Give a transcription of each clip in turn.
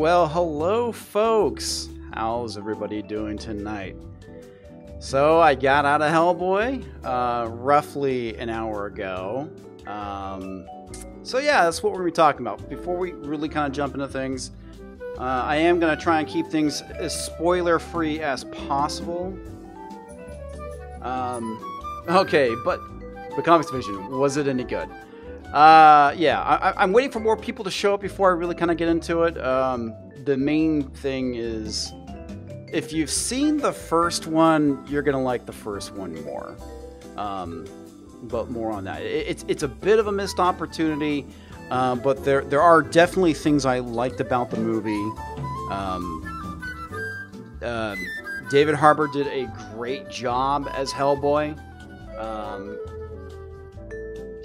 Well, hello, folks. How's everybody doing tonight? So, I got out of Hellboy roughly an hour ago. So, yeah, that's what we're going to be talking about. Before we really kind of jump into things, I am going to try and keep things as spoiler-free as possible. Okay, but the Comics Division, was it any good? Yeah, I'm waiting for more people to show up before I really kind of get into it. The main thing is, if you've seen the first one, you're going to like the first one more. But more on that. It's a bit of a missed opportunity, but there are definitely things I liked about the movie. David Harbour did a great job as Hellboy.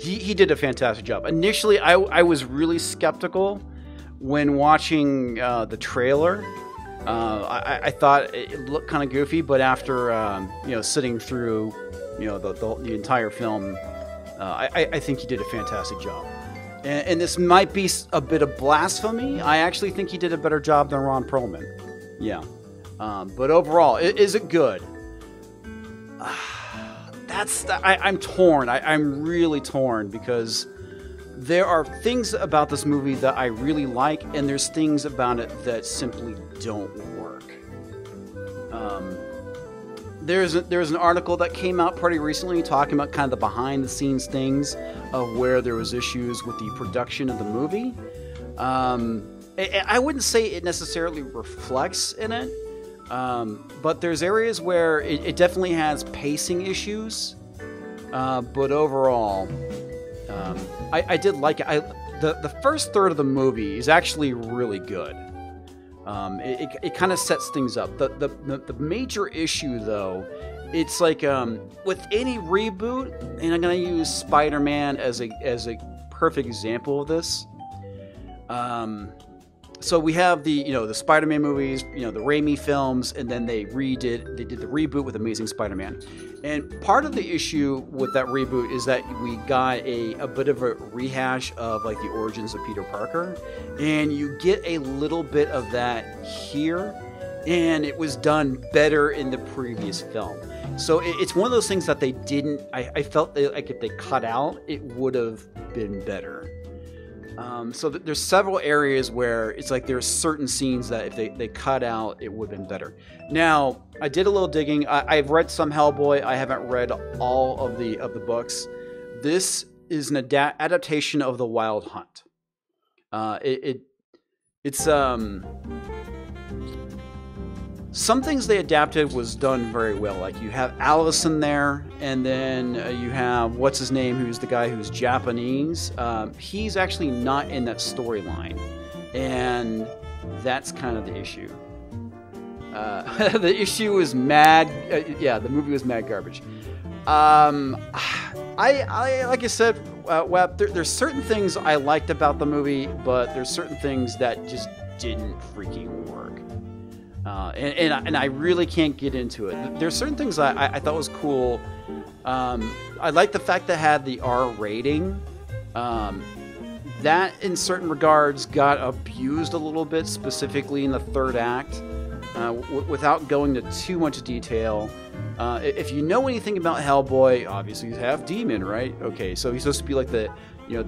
He did a fantastic job. Initially, I was really skeptical when watching the trailer. I thought it looked kind of goofy, but after sitting through the entire film, I think he did a fantastic job. And this might be a bit of blasphemy. I actually think he did a better job than Ron Perlman. Yeah, but overall, is it good? I'm torn. I'm really torn because there are things about this movie that I really like, and there's things about it that simply don't work. There's an article that came out pretty recently talking about kind of the behind-the-scenes things of where there was issues with the production of the movie. I wouldn't say it necessarily reflects in it, but there's areas where it definitely has pacing issues. But overall, I did like it. The first third of the movie is actually really good. It kind of sets things up. The major issue, though, it's like with any reboot, and I'm going to use Spider-Man as a perfect example of this. So we have the Spider-Man movies, the Raimi films, and then they did the reboot with Amazing Spider-Man. And part of the issue with that reboot is that we got a bit of a rehash of like the origins of Peter Parker, and you get a little bit of that here, and it was done better in the previous film. So it's one of those things that they didn't. I felt like if they cut out, it would have been better. So there's several areas where it's like there's certain scenes that if they cut out, it would have been better. Now, I did a little digging. I've read some Hellboy. I haven't read all of the books. This is an adaptation of The Wild Hunt. It's some things they adapted was done very well. Like you have Allison there, and then you have what's his name, who's the guy who's Japanese. He's actually not in that storyline, and that's kind of the issue. The issue is mad. The movie was mad garbage. I like I said, Web. There's certain things I liked about the movie, but there's certain things that just didn't freaking work. And I really can't get into it. There's certain things I thought was cool. I like the fact that it had the R rating. That, in certain regards, got abused a little bit, specifically in the third act. Without going into too much detail, if you know anything about Hellboy, obviously he's half demon, right? Okay, so he's supposed to be like the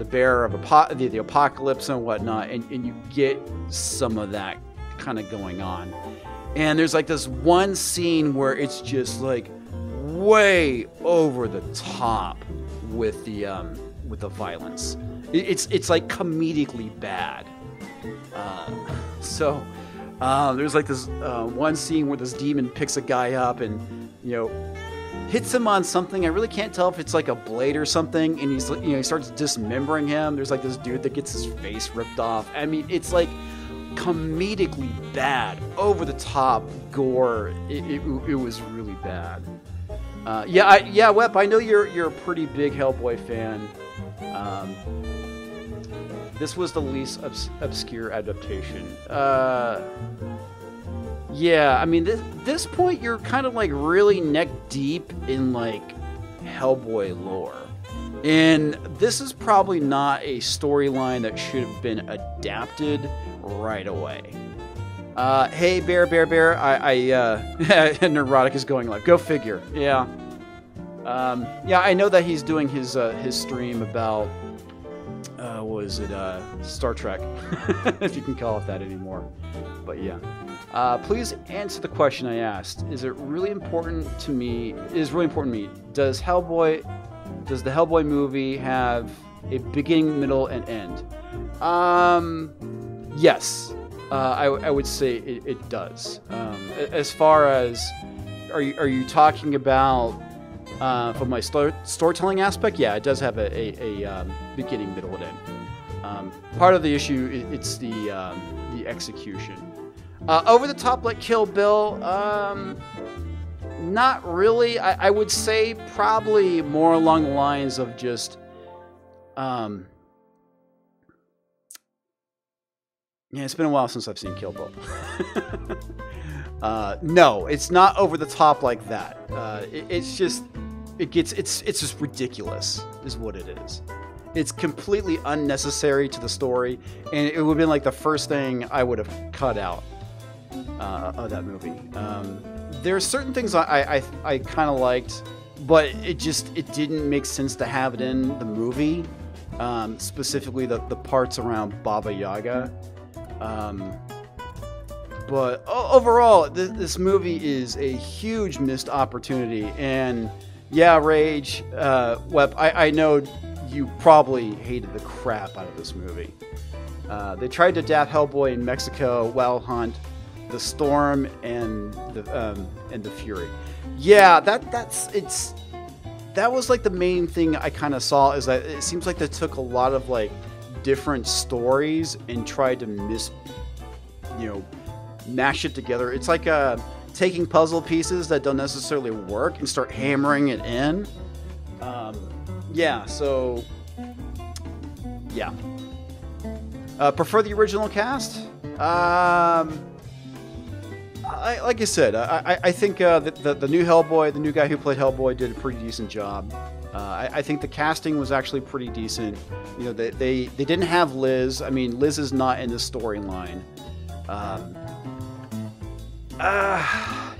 bearer of the apocalypse and whatnot, and you get some of that kind of going on. And there's like this one scene where it's just like way over the top with the violence. It's like comedically bad. There's like this one scene where this demon picks a guy up and hits him on something. I really can't tell if it's like a blade or something, and he starts dismembering him. There's like this dude that gets his face ripped off. I mean, it's like comedically bad, over the top gore. It was really bad. Web, I know you're a pretty big Hellboy fan. This was the least obscure adaptation. I mean, this point you're kind of like really neck deep in like Hellboy lore. And this is probably not a storyline that should have been adapted right away. Hey, bear. Neurotic is going live. Go figure. Yeah. Yeah, I know that he's doing his stream about, what was it, Star Trek, if you can call it that anymore. But yeah. Please answer the question I asked. Is it really important to me? It is really important to me. Does the Hellboy movie have a beginning, middle, and end? Yes. I would say it does. As far as, are you talking about from my storytelling aspect? Yeah, it does have a beginning, middle, and end. Part of the issue it's the execution. Over the top like Kill Bill, not really. I would say probably more along the lines of just yeah, it's been a while since I've seen Kill Bill. No, it's not over the top like that. It's just ridiculous, is what it is. It's completely unnecessary to the story, and it would have been like the first thing I would have cut out of that movie. There are certain things I kind of liked, but it didn't make sense to have it in the movie. Specifically the parts around Baba Yaga. But overall, this movie is a huge missed opportunity. And yeah, Rage, Web, I know you probably hated the crap out of this movie. They tried to adapt Hellboy in Mexico, Wild Hunt, The Storm, and the Fury. Yeah, that was like the main thing I kind of saw, is that it seems like they took a lot of like different stories and tried to mash it together. It's like taking puzzle pieces that don't necessarily work and start hammering it in. Yeah, so yeah. Prefer the original cast? Like I said, I think the new Hellboy, the new guy who played Hellboy, did a pretty decent job. I think the casting was actually pretty decent. You know, they didn't have Liz. I mean, Liz is not in the storyline.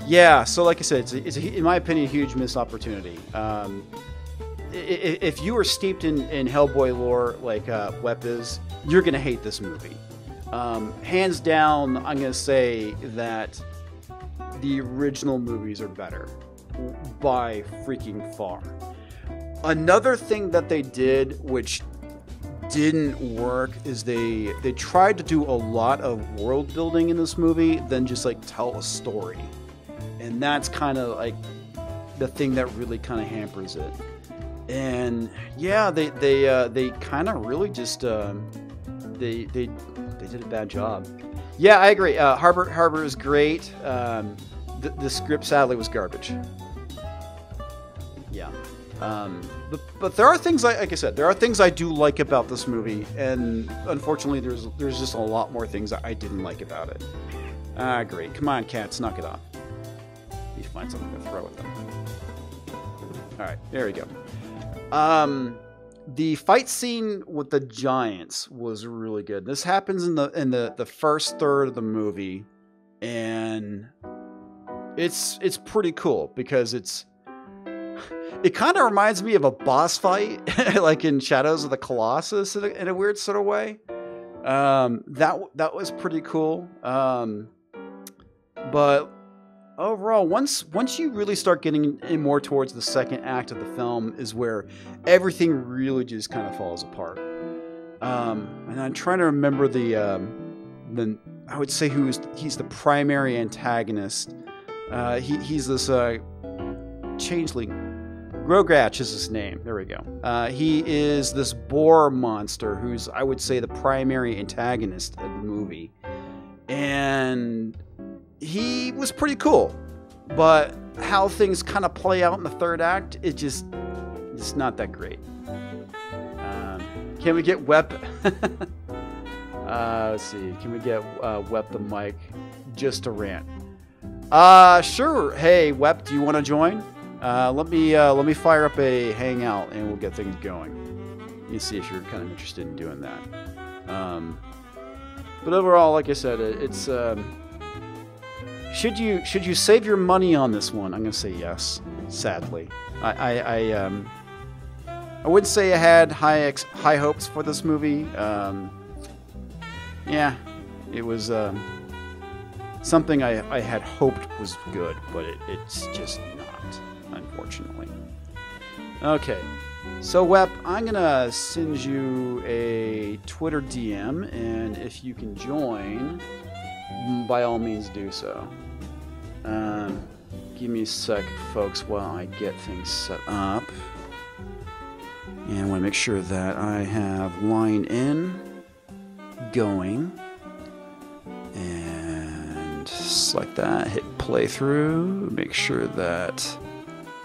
Yeah, so like I said, it's in my opinion, a huge missed opportunity. If you are steeped in Hellboy lore like Wep is, you're going to hate this movie. Hands down, I'm going to say that the original movies are better by freaking far. Another thing that they did, which didn't work, is they tried to do a lot of world building in this movie, then just like tell a story, and that's kind of like the thing that really kind of hampers it. And yeah, they kind of really just they did a bad job. Yeah, I agree. Harbor is great. The script sadly was garbage. Yeah. But there are things, like I said, there are things I do like about this movie, and unfortunately there's just a lot more things that I didn't like about it. Great. Come on, cats, knock it off. Need to find something to throw at them. Alright, there we go. The fight scene with the giants was really good. This happens in the first third of the movie, and it's pretty cool because it kind of reminds me of a boss fight, like in Shadows of the Colossus in a weird sort of way. That was pretty cool. But overall, once you really start getting in more towards the second act of the film is where everything really just kind of falls apart. And I'm trying to remember I would say he's the primary antagonist. He's this changeling. Grogratch is his name. There we go. He is this boar monster who's, I would say, the primary antagonist of the movie. And he was pretty cool. But how things kind of play out in the third act, it's not that great. Can we get Wep? Let's see. Can we get Wep the mic just to rant? Sure. Hey, Wep, do you want to join? Let me fire up a hangout and we'll get things going. You see if you're kind of interested in doing that. But overall, like I said, it's should you save your money on this one? I'm gonna say yes. Sadly, I wouldn't say I had high hopes for this movie. Yeah, it was something I had hoped was good, but it's just not, unfortunately. Okay, so Wep, I'm gonna send you a Twitter DM, and if you can join, by all means do so. Give me a sec, folks, while I get things set up. And I want to make sure that I have line in going. And just like that, hit play through. Make sure that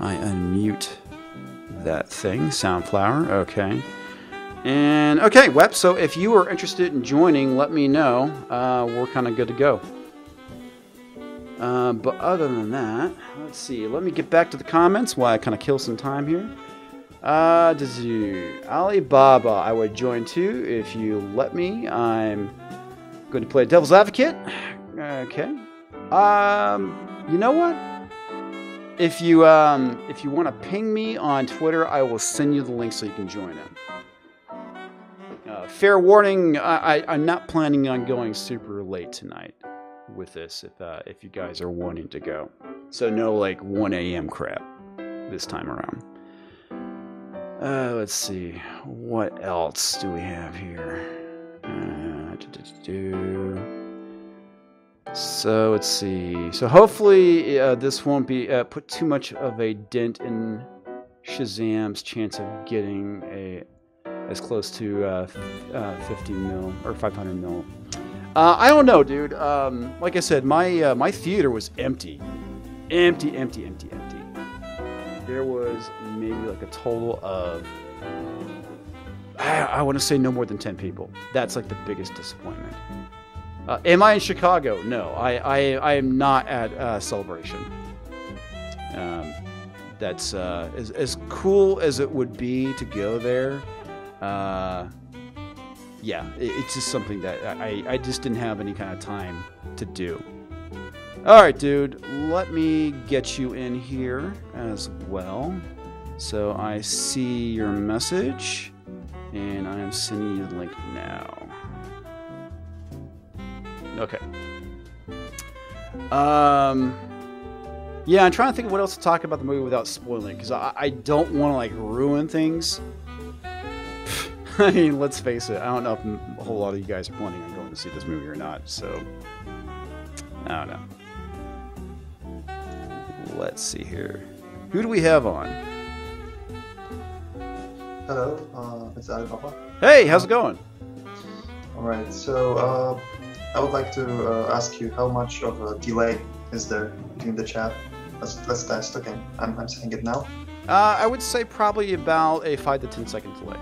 I unmute that thing, Soundflower. Okay. And okay, Wep, so if you are interested in joining, let me know. We're kind of good to go. But other than that, let's see. Let me get back to the comments while I kind of kill some time here. Alibaba, I would join too if you let me. I'm going to play devil's advocate. Okay. You know what? If you want to ping me on Twitter, I will send you the link so you can join in. Fair warning, I'm not planning on going super late tonight with this if you guys are wanting to go. So no like 1 a.m. crap this time around. Let's see. What else do we have here? So let's see. So hopefully this won't be put too much of a dent in Shazam's chance of getting as close to 50 mil or 500 mil. I don't know, dude. Like I said, my theater was empty. Empty. There was maybe like a total of, I want to say no more than 10 people. That's like the biggest disappointment. Am I in Chicago? No, I am not at Celebration. That's as cool as it would be to go there. Yeah, it's just something that I just didn't have any kind of time to do. All right, dude, let me get you in here as well. So I see your message, and I am sending you the link now. Okay. Yeah, I'm trying to think of what else to talk about the movie without spoiling, because I don't want to like ruin things. I mean, let's face it, I don't know if a whole lot of you guys are planning on going to see this movie or not, so I don't know. Let's see here. Who do we have on? Hello, it's Alibaba. Hey, how's it going? Alright, so I would like to ask you how much of a delay is there between the chat? Let's test, okay. I'm saying it now. I would say probably about a 5 to 10 second delay.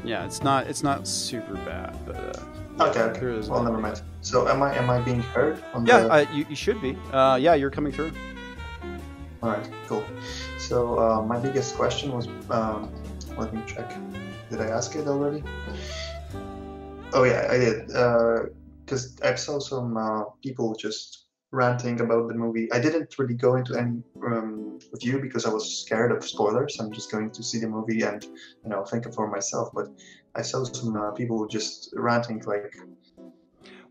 Yeah, it's not super bad, but okay. Well, never mind. So am I being heard? On you should be. Yeah, you're coming through. All right, cool. So my biggest question was, let me check. Did I ask it already? Oh yeah, I did. Because I saw some people just ranting about the movie. I didn't really go into any review because I was scared of spoilers. I'm just going to see the movie and think for myself. But I saw some people just ranting like.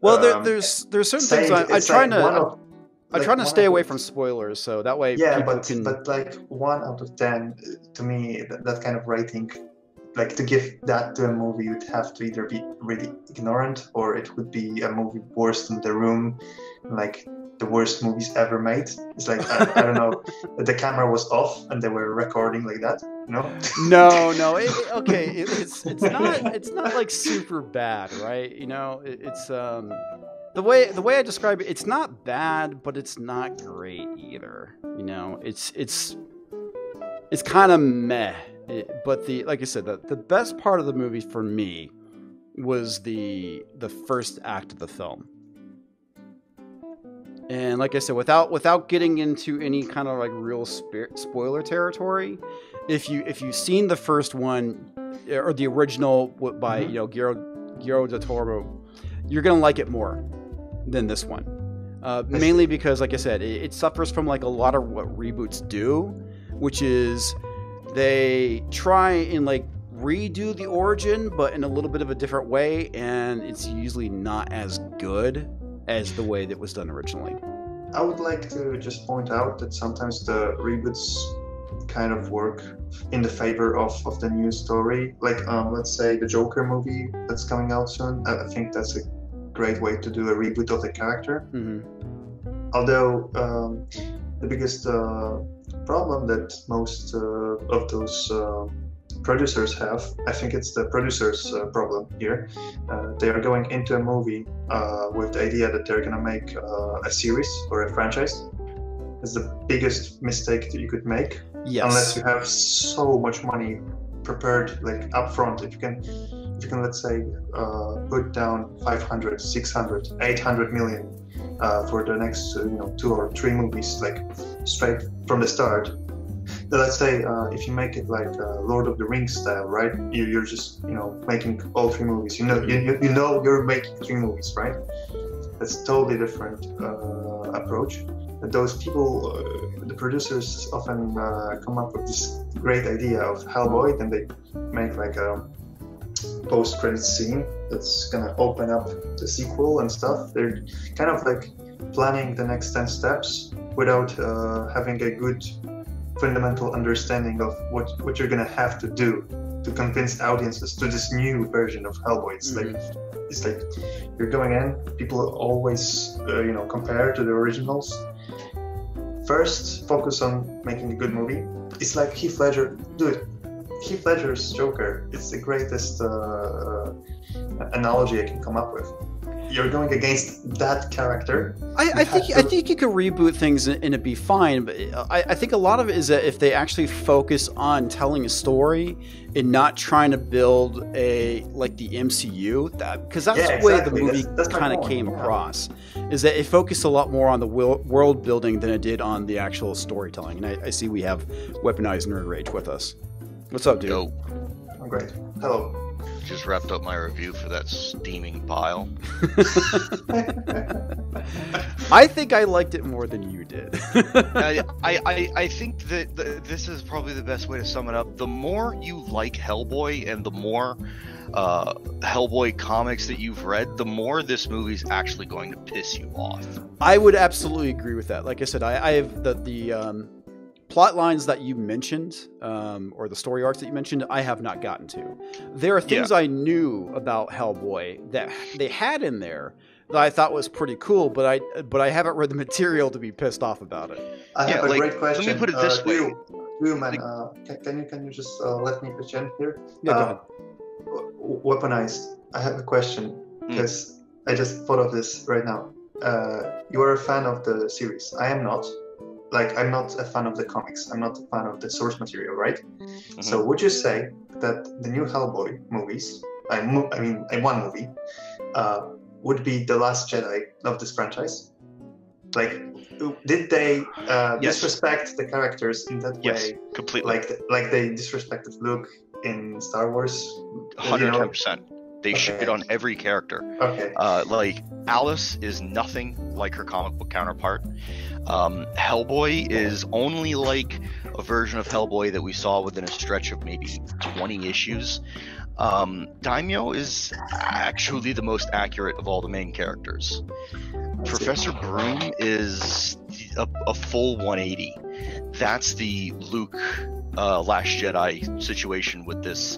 Well, there's certain things I'm trying to stay away from spoilers, so that way people can. But like 1 out of 10, to me, that kind of rating, like to give that to a movie, you'd have to either be really ignorant or it would be a movie worse than The Room, like the worst movies ever made. It's like I don't know, the camera was off and they were recording like that. No. Okay, it's not like super bad, right? It's the way I describe it, it's not bad, but it's not great either. It's kind of meh. But like I said, the best part of the movie for me was the first act of the film. And like I said, without getting into any kind of like real spoiler territory, if you've seen the first one, or the original by Guillermo del Toro, you're gonna like it more than this one. Mainly because, like I said, it suffers from like a lot of what reboots do, which is they try and like redo the origin, but in a little bit of a different way, and it's usually not as good as the way that was done originally. I would like to just point out that sometimes the reboots kind of work in the favor of the new story. Like, let's say the Joker movie that's coming out soon. I think that's a great way to do a reboot of the character. Although the biggest problem that most of those producers have, I think it's the producers' problem here. They are going into a movie with the idea that they're gonna make a series or a franchise. It's the biggest mistake that you could make, unless you have so much money prepared, like upfront. If you can, let's say, put down 500, 600, 800 million for the next 2 or 3 movies, like straight from the start. Let's say if you make it like Lord of the Rings style, right? You're just making all 3 movies. You know you're making 3 movies, right? That's a totally different approach. Those people, the producers, often come up with this great idea of Hellboy, then they make like a post-credit scene that's gonna open up the sequel and stuff. They're kind of like planning the next 10 steps without having a good fundamental understanding of what you're gonna have to do to convince audiences to this new version of Hellboy. It's like you're going in. People always compare to the originals. First, focus on making a good movie. It's like Heath Ledger. Dude, Heath Ledger's Joker. It's the greatest analogy I can come up with. You're going against that character. I think you can reboot things and it'd be fine, but I think a lot of it is that if they actually focus on telling a story and not trying to build like the MCU, because that's the way the movie kind of came across, is that it focused a lot more on the world building than it did on the actual storytelling. And I see we have Weaponized Nerd Rage with us. What's up, dude? Yo. I'm great. Hello. Just wrapped up my review for that steaming pile. I think I liked it more than you did. I think that this is probably the best way to sum it up. The more you like Hellboy and the more Hellboy comics that you've read, the more this movie's actually going to piss you off. I would absolutely agree with that. Like I said, I have the plot lines that you mentioned, or the story arcs that you mentioned, I have not gotten to. There are things I knew about Hellboy that they had in there that I thought was pretty cool, but I haven't read the material to be pissed off about it. I have a great question. Let me put it this way. Can you just let me pitch in here? Yeah, go ahead. Weaponized. I have a question because I just thought of this right now. You are a fan of the series. I am not. Like, I'm not a fan of the comics. I'm not a fan of the source material, right? Mm-hmm. So would you say that the new Hellboy movies, I mean, one movie, would be the last Jedi of this franchise? Like, did they disrespect the characters in that way? Yes, completely. Like they disrespected Luke in Star Wars? 110%. They shit on every character. Okay. Like, Alice is nothing like her comic book counterpart. Hellboy is only like a version of Hellboy that we saw within a stretch of maybe 20 issues. Daimyo is actually the most accurate of all the main characters. Professor Broom is a full 180. That's the Luke Last Jedi situation with this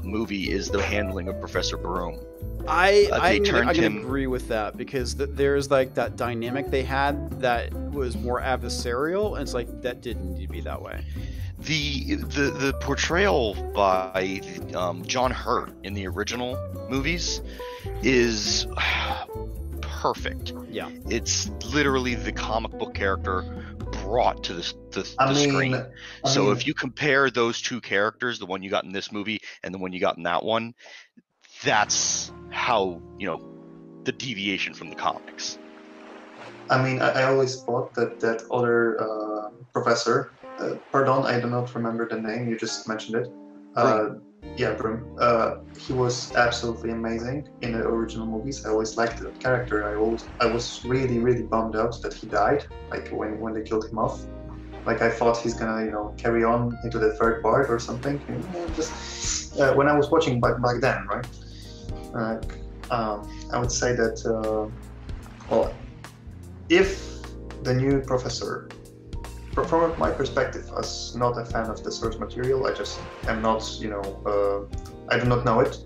movie, is the handling of Professor Broom. I can agree with that, because there's like that dynamic they had that was more adversarial, and it's like that didn't need to be that way. The portrayal by John Hurt in the original movies is perfect. Yeah, it's literally the comic book character brought to the screen. So if you compare those two characters, the one you got in this movie and the one you got in that one, that's how, the deviation from the comics. I mean, I always thought that other professor, pardon, I do not remember the name, you just mentioned it. Yeah, Brim. He was absolutely amazing in the original movies. I always liked that character. I was really, really bummed out that he died. Like when they killed him off. Like I thought he's gonna, carry on into the third part or something. Just when I was watching back then, right? I would say that, well, if the new professor, from my perspective, as not a fan of the source material, I just am not, I do not know it.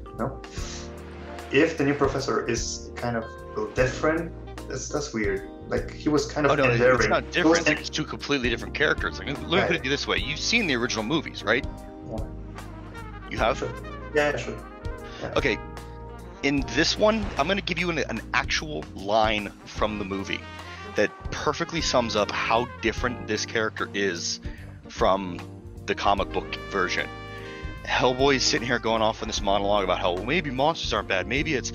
If the new professor is kind of different, that's weird. Like he was kind of. Oh no, endearing. it's not different. It's two completely different characters. Like, let me put it this way: you've seen the original movies, right? Yeah. You have? Sure. Yeah, sure. Yeah. Okay. In this one, I'm going to give you an actual line from the movie that perfectly sums up how different this character is from the comic book version. Hellboy's sitting here going off on this monologue about how maybe monsters aren't bad, maybe it's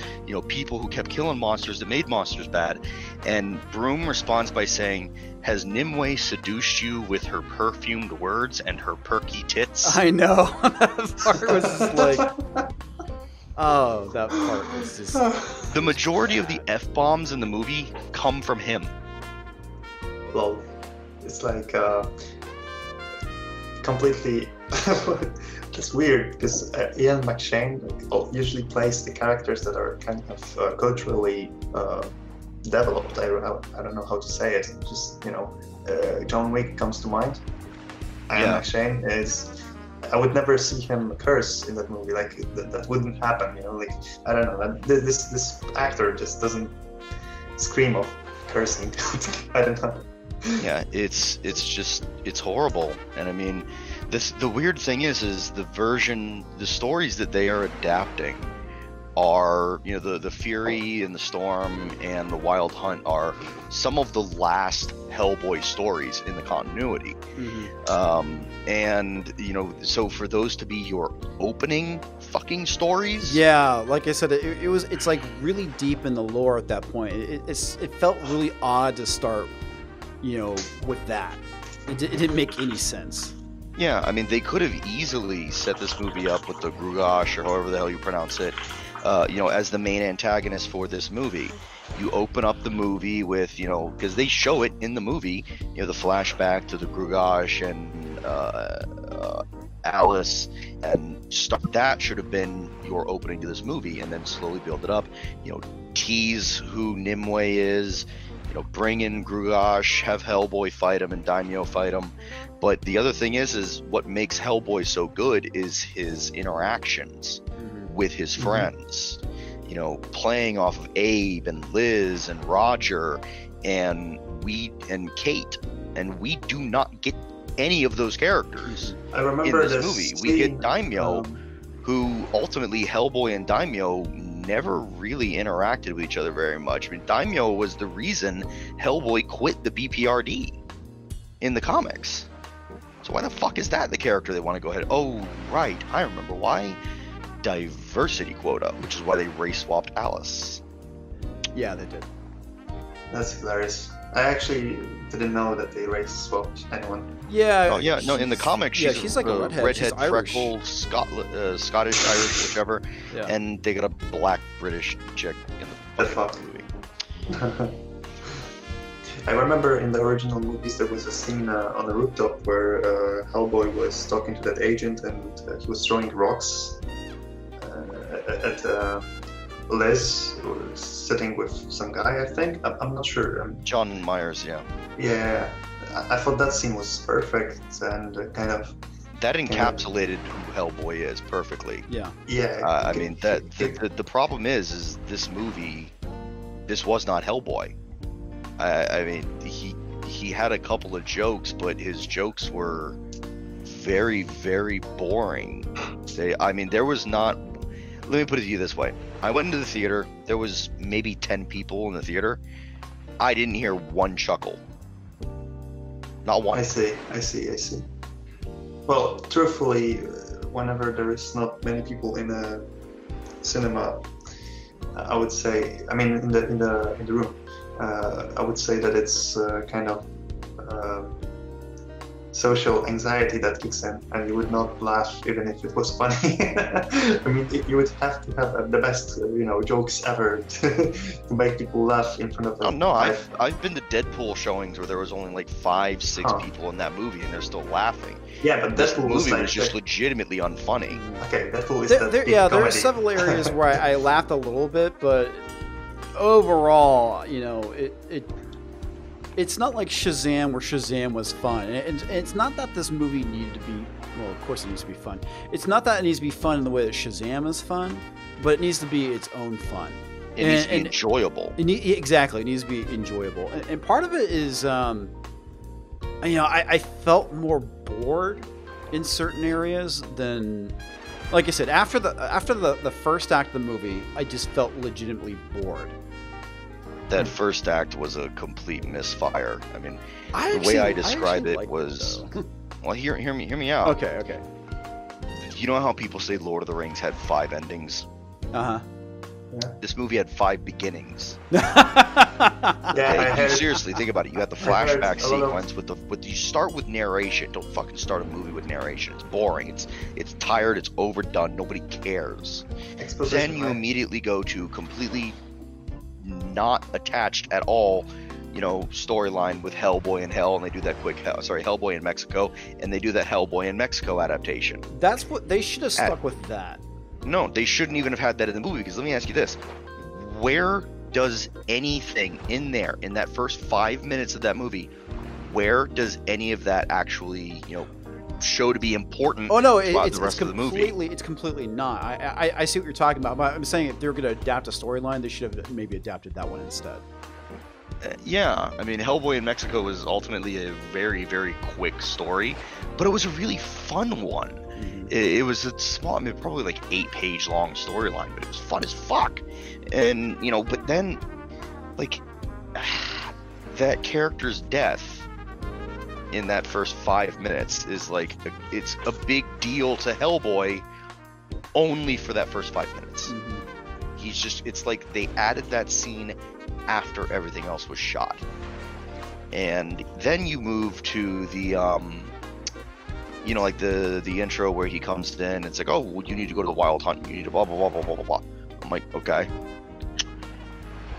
people who kept killing monsters that made monsters bad, and Broom responds by saying, "Has Nimue seduced you with her perfumed words and her perky tits?" I know. That part was just like, oh, that part was just. The majority of the F-bombs in the movie come from him. Well, it's like completely. It's weird because Ian McShane usually plays the characters that are kind of culturally developed. I don't know how to say it. Just John Wick comes to mind. Ian McShane is. I would never see him curse in that movie. Like that wouldn't happen. Like I don't know. This actor just doesn't scream of cursing. I don't know. Yeah, it's horrible. And I mean, the weird thing is the stories that they are adapting are, the Fury and the Storm and the Wild Hunt are some of the last Hellboy stories in the continuity. Mm-hmm. And so for those to be your opening fucking stories, yeah, like I said, it's like really deep in the lore at that point. It felt really odd to start with that. It didn't make any sense. Yeah, I mean, they could have easily set this movie up with the Grugosh, or however the hell you pronounce it, as the main antagonist for this movie. You open up the movie with, because they show it in the movie, the flashback to the Grugosh and Alice, and stuff that should have been your opening to this movie, and then slowly build it up. Tease who Nimue is. Bring in Grugosh, have Hellboy fight him and Daimyo fight him. But the other thing is what makes Hellboy so good is his interactions with his friends. Playing off of Abe and Liz and Roger and Kate, and we do not get any of those characters. I remember in this movie. We get Daimyo, who ultimately Hellboy and Daimyo never really interacted with each other very much. I mean, Daimyo was the reason Hellboy quit the BPRD in the comics. So why the fuck is that the character they want to go ahead? Oh, right, I remember why. Diversity quota, which is why they race swapped Alice. Yeah, they did. That's hilarious. I actually didn't know that they race swapped anyone. Yeah. Oh yeah, no. In the comics, she's like a redhead, freckle, Scottish, Irish, whichever. Yeah. And they got a black British chick in the fucking movie. I remember in the original movies there was a scene on the rooftop where Hellboy was talking to that agent and he was throwing rocks at Liz, who was sitting with some guy, I think. I'm not sure. John Myers, yeah. Yeah, I thought that scene was perfect and kind of... That encapsulated who Hellboy is perfectly. Yeah. Yeah. I mean, the problem is this movie, this was not Hellboy. I mean, he had a couple of jokes, but his jokes were very, very boring. There was not... Let me put it to you this way. I went into the theater. There was maybe 10 people in the theater. I didn't hear one chuckle. Not one. I see. Well, truthfully, whenever there is not many people in a cinema, I would say, I mean, in the room, I would say that it's kind of social anxiety that kicks in, and you would not laugh even if it was funny. I mean, you would have to have the best, jokes ever to make people laugh in front of them. Oh no, I've been to Deadpool showings where there was only like 5-6 people in that movie, and they're still laughing. Yeah, but this Deadpool movie was just legitimately unfunny. Okay, Deadpool is there are several areas where I laughed a little bit, but overall, it's not like Shazam, where Shazam was fun. And it's not that this movie needed to be, well, of course it needs to be fun. It's not that it needs to be fun in the way that Shazam is fun, but it needs to be its own fun. It needs to be enjoyable. Exactly, it needs to be enjoyable. And part of it is, I felt more bored in certain areas than, like I said, after the first act of the movie, I just felt legitimately bored. That first act was a complete misfire. I mean, the way I describe it was, well, hear me out. Okay. You know how people say Lord of the Rings had 5 endings? Uh-huh. Yeah. This movie had 5 beginnings. Yeah, Seriously, think about it. You had the flashback sequence with you start with narration. Don't fucking start a movie with narration. It's boring. It's tired. It's overdone. Nobody cares. Then you immediately go to completely not attached at all, storyline with Hellboy in Hell, and they do that Hellboy in Mexico, and they do that Hellboy in Mexico adaptation. That's what they should have stuck with that. No, they shouldn't even have had that in the movie, because let me ask you this. Where does anything in there, in that first 5 minutes of that movie, where does any of that actually, show to be important? Oh no, it's the rest of the movie? It's completely not. I see what you're talking about, but I'm saying if they're going to adapt a storyline, they should have maybe adapted that one instead. Yeah, I mean, Hellboy in Mexico was ultimately a very, very quick story, but it was a really fun one. Mm-hmm. It was a small, probably like 8-page long storyline, but it was fun as fuck. And, but then, like, that character's death in that first 5 minutes is like, it's a big deal to Hellboy only for that first 5 minutes. Mm-hmm. It's like they added that scene after everything else was shot. And then you move to the, like the intro where he comes in, it's like, oh, well, you need to go to the Wild Hunt, you need to blah, blah, blah, blah, blah, blah, blah. I'm like, okay.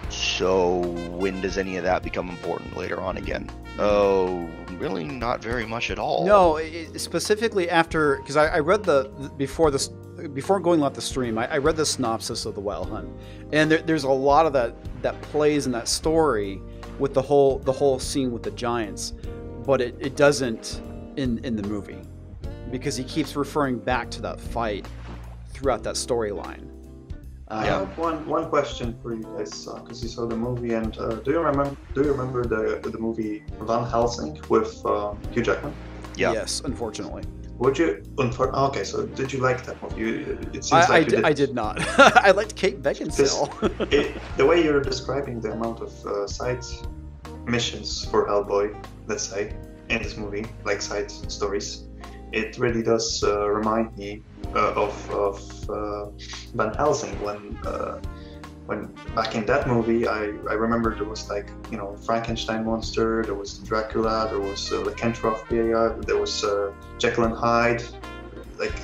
So when does any of that become important later on again? Oh, really not very much at all. No, specifically after, because I read before going off the stream, I read the synopsis of the Wild Hunt, and there's a lot of that plays in that story with the whole scene with the giants, but it doesn't in the movie, because he keeps referring back to that fight throughout that storyline. I have one question for you guys, because you saw the movie, and do you remember the movie Van Helsing with Hugh Jackman? Yeah. Yes, unfortunately. Would you? Okay, so did you like that movie? It seems I did not. I liked Kate Beckinsale. The way you're describing the amount of side missions for Hellboy, let's say, in this movie, like side stories, it really does remind me of Van Helsing. When back in that movie, I remember there was like, Frankenstein monster, there was Dracula, there was lycanthropia, there was Jekyll and Hyde, like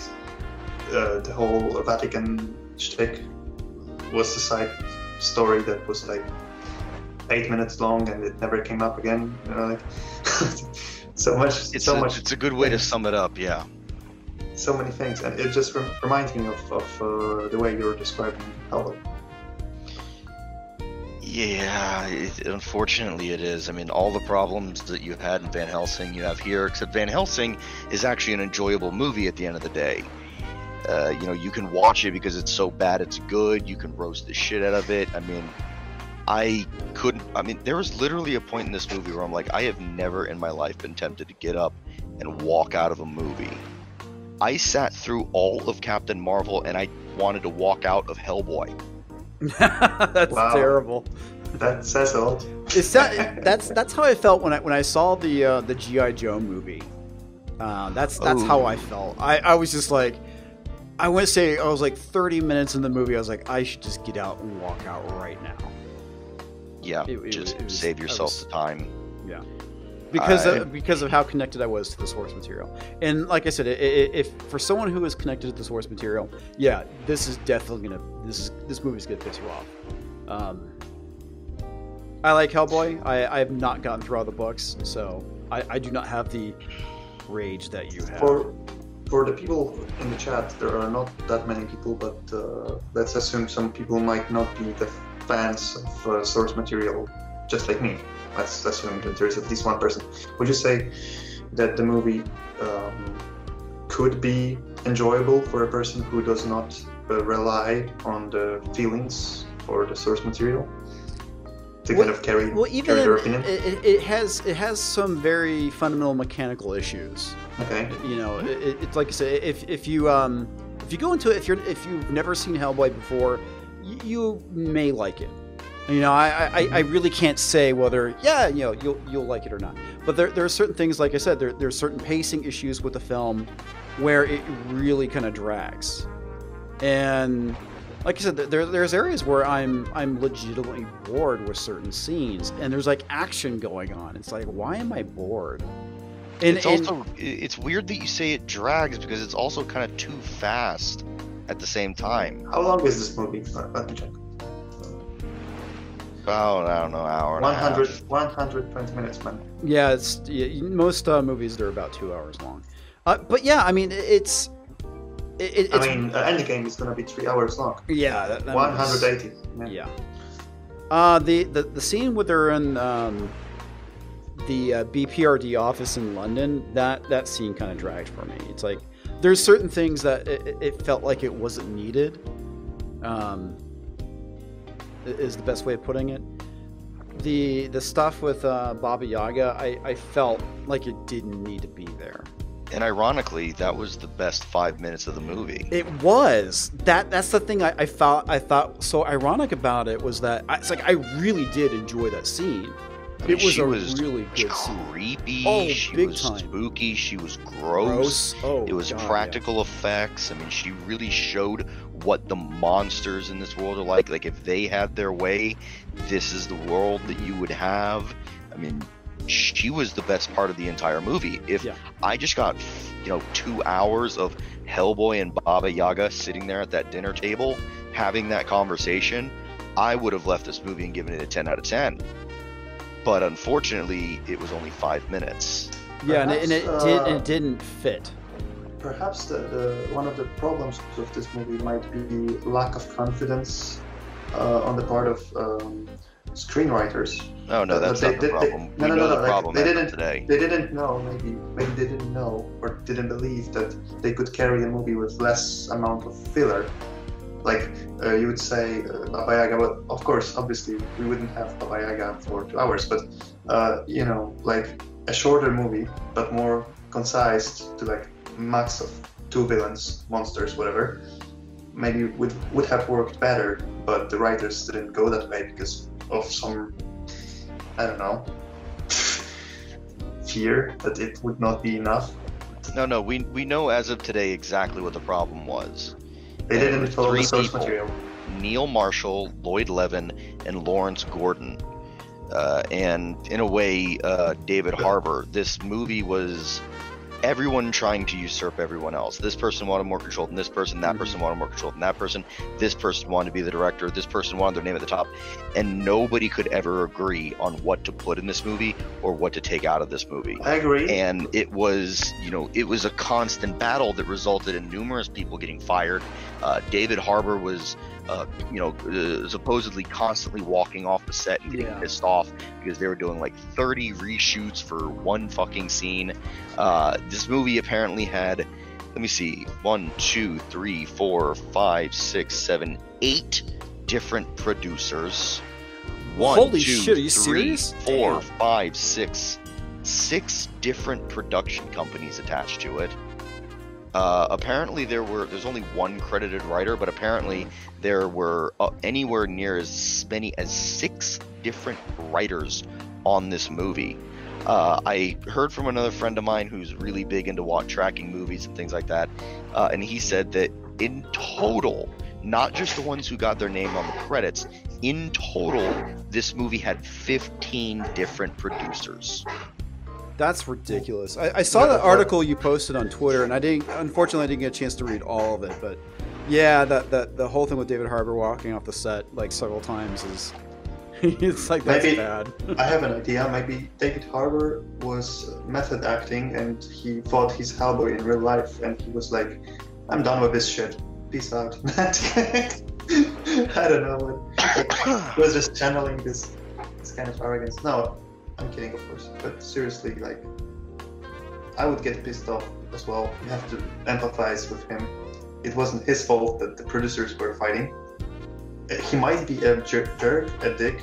the whole Vatican shtick was a side story that was like 8 minutes long, and it never came up again. So much. It's a good way to sum it up. Yeah. So many things, and it just reminds me of the way you were describing Hellboy. Yeah, unfortunately it is. I mean, all the problems that you had in Van Helsing, you have here, except Van Helsing is actually an enjoyable movie at the end of the day. You can watch it because it's so bad it's good. You can roast the shit out of it. There was literally a point in this movie where I'm like, I have never in my life been tempted to get up and walk out of a movie. I sat through all of Captain Marvel, and I wanted to walk out of Hellboy. That's terrible. That says all. That's how I felt when I saw the G.I. Joe movie. That's how I felt. I was just like, I want to say I was like 30 minutes in the movie. I was like, I should just get out and walk out right now. Yeah, save yourself the time. Yeah. because of how connected I was to the source material. And like I said, if for someone who is connected to the source material, yeah, this is definitely this movie's gonna piss you off. I like Hellboy. I have not gotten through all the books, so I do not have the rage that you have. For the people in the chat, there are not that many people, but let's assume some people might not be the fans of source material, just like me. Let's assume that there's at least one person. Would you say that the movie could be enjoyable for a person who does not rely on the feelings or the source material to kind of carry their opinion? It has some very fundamental mechanical issues. Okay. You know, it's like I said, if you go into it, if you've never seen Hellboy before, you may like it. You know, I really can't say whether you'll like it or not. But there are certain things, like I said, there are certain pacing issues with the film where it really kind of drags. And like I said, there's areas where I'm legitimately bored with certain scenes, and there's like action going on. It's like, why am I bored? And it's weird that you say it drags, because it's also kind of too fast at the same time. How long is this movie? Let me check. About, I don't know, hour and 120 minutes, man. Yeah, most movies they're about 2 hours long. But yeah, I mean, it's Endgame is gonna be 3 hours long. Yeah, that 180. Yeah. The scene where they're in the BPRD office in London, that scene kind of dragged for me. It's like there's certain things that it felt like it wasn't needed. Is the best way of putting it. The stuff with Baba Yaga, I felt like it didn't need to be there. And ironically, that was the best 5 minutes of the movie. It was. That's the thing I thought so ironic about it was that it's like I really did enjoy that scene. I mean, it was she a was really good scene. Creepy. Oh, she big was time. spooky. She was gross. Oh, it was God, practical effects. I mean, she really showed what the monsters in this world are like. Like, if they had their way, this is the world that you would have. I mean, she was the best part of the entire movie. If I just got 2 hours of Hellboy and Baba Yaga sitting there at that dinner table having that conversation, I would have left this movie and given it a 10 out of 10. But unfortunately, it was only 5 minutes. Yeah, and it didn't fit. Perhaps the one of the problems of this movie might be lack of confidence on the part of screenwriters. Oh no, that's not the problem. We know the problem today. They didn't know, maybe they didn't know or didn't believe that they could carry a movie with less amount of filler. Like you would say Baba Yaga, but of course, obviously, we wouldn't have Baba Yaga for 2 hours. But like a shorter movie, but more concise to like max of 2 villains, monsters, whatever. Maybe would have worked better, but the writers didn't go that way because of some, I don't know, fear that it would not be enough. No, we know as of today exactly what the problem was. They didn't follow the source material. Neil Marshall, Lloyd Levin, and Lawrence Gordon. And in a way, David Harbour. This movie was everyone trying to usurp everyone else. This person wanted more control than this person, that person wanted more control than that person, this person wanted to be the director, this person wanted their name at the top, and nobody could ever agree on what to put in this movie or what to take out of this movie. I agree. And it was, it was a constant battle that resulted in numerous people getting fired. David Harbour was supposedly constantly walking off the set and getting pissed off because they were doing like 30 reshoots for one fucking scene. This movie apparently had, let me see, 1, 2, 3, 4, 5, 6, 7, 8 different producers. Holy shit, are you serious? 4, 5, 6 different production companies attached to it. Apparently there's only one credited writer, but apparently there were anywhere near as many as 6 different writers on this movie. I heard from another friend of mine who's really big into tracking movies and things like that, and he said that in total, not just the ones who got their name on the credits, in total, this movie had 15 different producers. That's ridiculous. I saw the article you posted on Twitter, and unfortunately, I didn't get a chance to read all of it. But yeah, the whole thing with David Harbour walking off the set like several times is, it's like that's bad. I have an idea. Maybe David Harbour was method acting, and he thought he's Hellboy in real life, and he was like, "I'm done with this shit. Peace out." I don't know. He was just channeling this kind of arrogance. No, I'm kidding, of course. But seriously, like, I would get pissed off as well. You have to empathize with him. It wasn't his fault that the producers were fighting. He might be a jerk, a dick,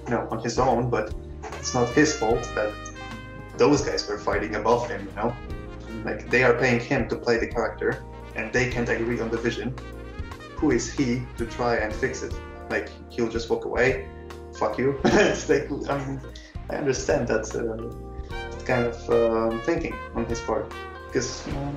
on his own, but it's not his fault that those guys were fighting above him, Like, they are paying him to play the character, and they can't agree on the vision. Who is he to try and fix it? Like, he'll just walk away. Fuck you. It's like, I understand that kind of thinking on his part.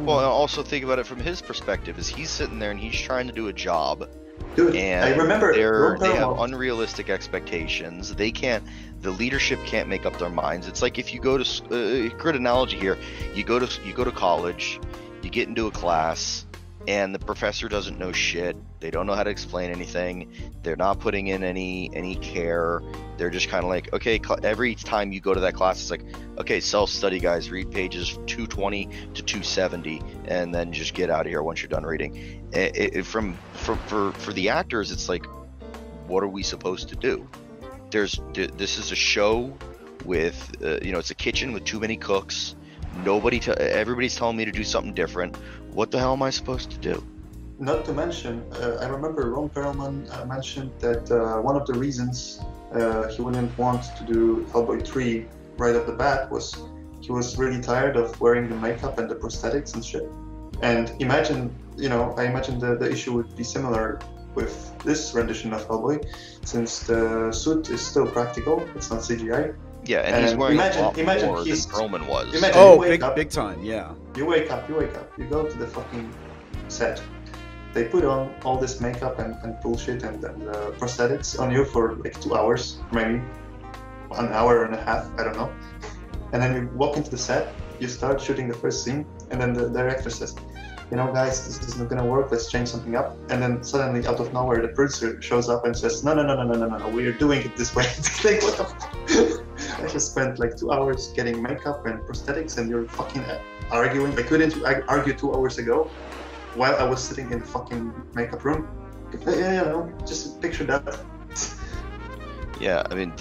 Well, also think about it from his perspective. Is he's sitting there and he's trying to do a job. Dude, and I remember they have unrealistic expectations. The leadership can't make up their minds. It's like if you go to good analogy here. You go to college, you get into a class, and the professor doesn't know shit. They don't know how to explain anything. They're not putting in any care. They're just kind of like, okay, every time you go to that class, it's like, okay, self-study, guys, read pages 220 to 270, and then just get out of here once you're done reading. For the actors, it's like, what are we supposed to do? This is a show with, it's a kitchen with too many cooks. Everybody's telling me to do something different. What the hell am I supposed to do? Not to mention, I remember Ron Perlman mentioned that one of the reasons he wouldn't want to do Hellboy 3 right off the bat was he was really tired of wearing the makeup and the prosthetics and shit. And I imagine the issue would be similar with this rendition of Hellboy, since the suit is still practical, it's not CGI. Yeah, and he's wearing a lot more than Perlman was. Big time, yeah. You wake up, you go to the fucking set. They put on all this makeup and bullshit and prosthetics on you for like 2 hours, maybe 1 hour and a half, I don't know. And then you walk into the set, you start shooting the first scene, and then the director says, guys, this is not gonna work, let's change something up. And then suddenly, out of nowhere, the producer shows up and says, no, we're doing it this way. It's like, what the fuck? I just spent like 2 hours getting makeup and prosthetics, and you're fucking arguing. Like, couldn't you argue 2 hours ago while I was sitting in the fucking makeup room? Just picture that. Yeah, I mean,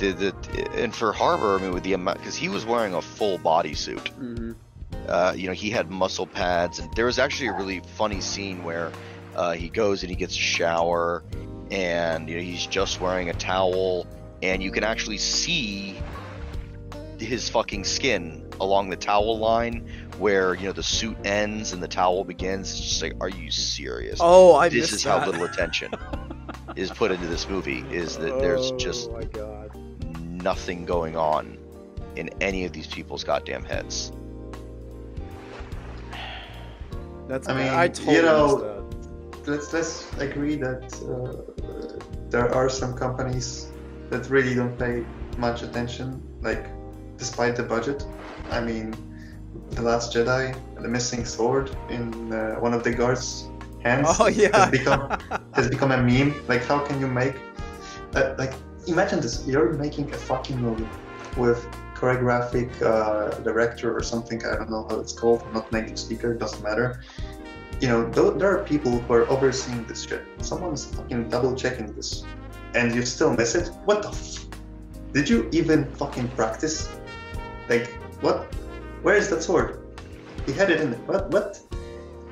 and for Harbour, I mean, with the amount, because he was wearing a full bodysuit. Mm-hmm. He had muscle pads, and there was actually a really funny scene where he goes and he gets a shower, and he's just wearing a towel, and you can actually see his fucking skin along the towel line where the suit ends and the towel begins. It's just like, are you serious? Oh, I this missed is that. how little attention is put into this movie, is that there's just my God. nothing going on in any of these people's goddamn heads. I totally missed that. Let's agree that there are some companies that really don't pay much attention, like, despite the budget. I mean, The Last Jedi, the missing sword in one of the guards' hands has become a meme. Like, how can you make imagine this, you're making a fucking movie with choreographic director or something, I don't know how it's called, I'm not native speaker, doesn't matter. There are people who are overseeing this shit. Someone's fucking double checking this, and you still miss it? What the did you even fucking practice? Like, what? Where is that sword? He had it in it. What?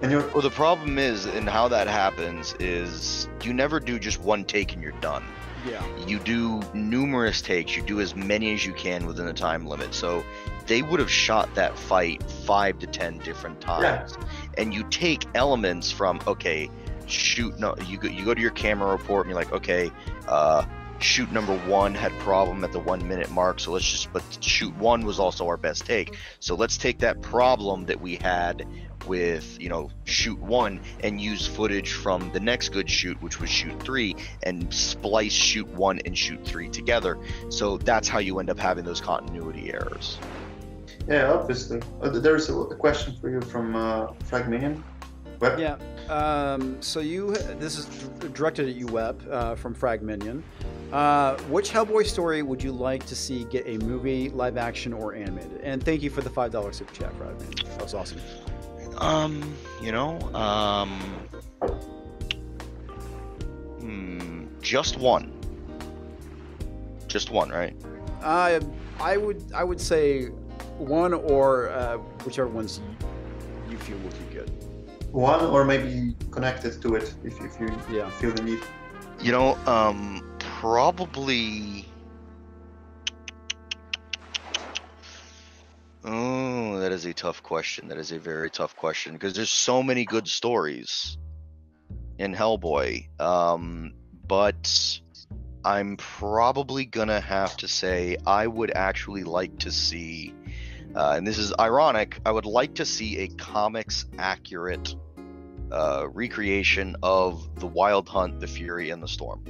And Well, the problem is, and how that happens is, you never do just one take and you're done. Yeah. You do numerous takes. You do as many as you can within the time limit. So they would have shot that fight 5 to 10 different times. Yeah. And you take elements from, okay, you go to your camera report and you're like, okay, shoot number 1 had problem at the 1 minute mark, so but shoot 1 was also our best take. So let's take that problem that we had with shoot 1 and use footage from the next good shoot, which was shoot 3, and splice shoot 1 and shoot 3 together. So that's how you end up having those continuity errors. Yeah, obviously. There's a question for you from Fragminion. Web. Yeah. So this is directed at you, Web, from Fragminion. Which Hellboy story would you like to see get a movie, live action, or animated? And thank you for the $5 super chat, Fragminion. That was awesome. Just one. Just one, right? I would say one, or whichever ones you feel would be good. One, or maybe connected to it if you feel the need. Probably. Oh, that is a tough question. That is a very tough question because there's so many good stories in Hellboy. But I'm probably gonna have to say I would actually like to see, and this is ironic, I would like to see a comics accurate recreation of The Wild Hunt, The Fury, and the Storm.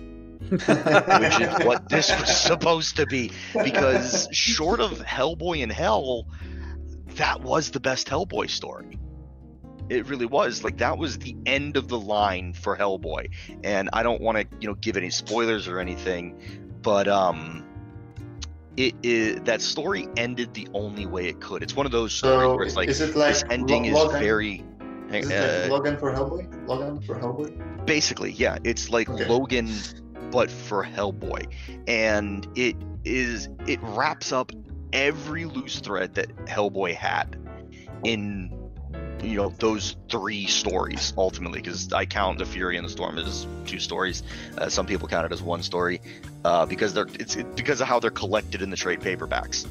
Which is what this was supposed to be, because short of Hellboy in Hell, that was the best Hellboy story. It really was. Like, that was the end of the line for Hellboy, and I don't want to give any spoilers or anything, but that story ended the only way it could. It's one of those stories where it's like, this ending is very is it like Logan for Hellboy? Logan for Hellboy? Basically, yeah. It's like Logan, but for Hellboy, and it wraps up every loose thread that Hellboy had in those three stories ultimately, because I count The Fury and the Storm as two stories. Some people count it as one story because because of how they're collected in the trade paperbacks.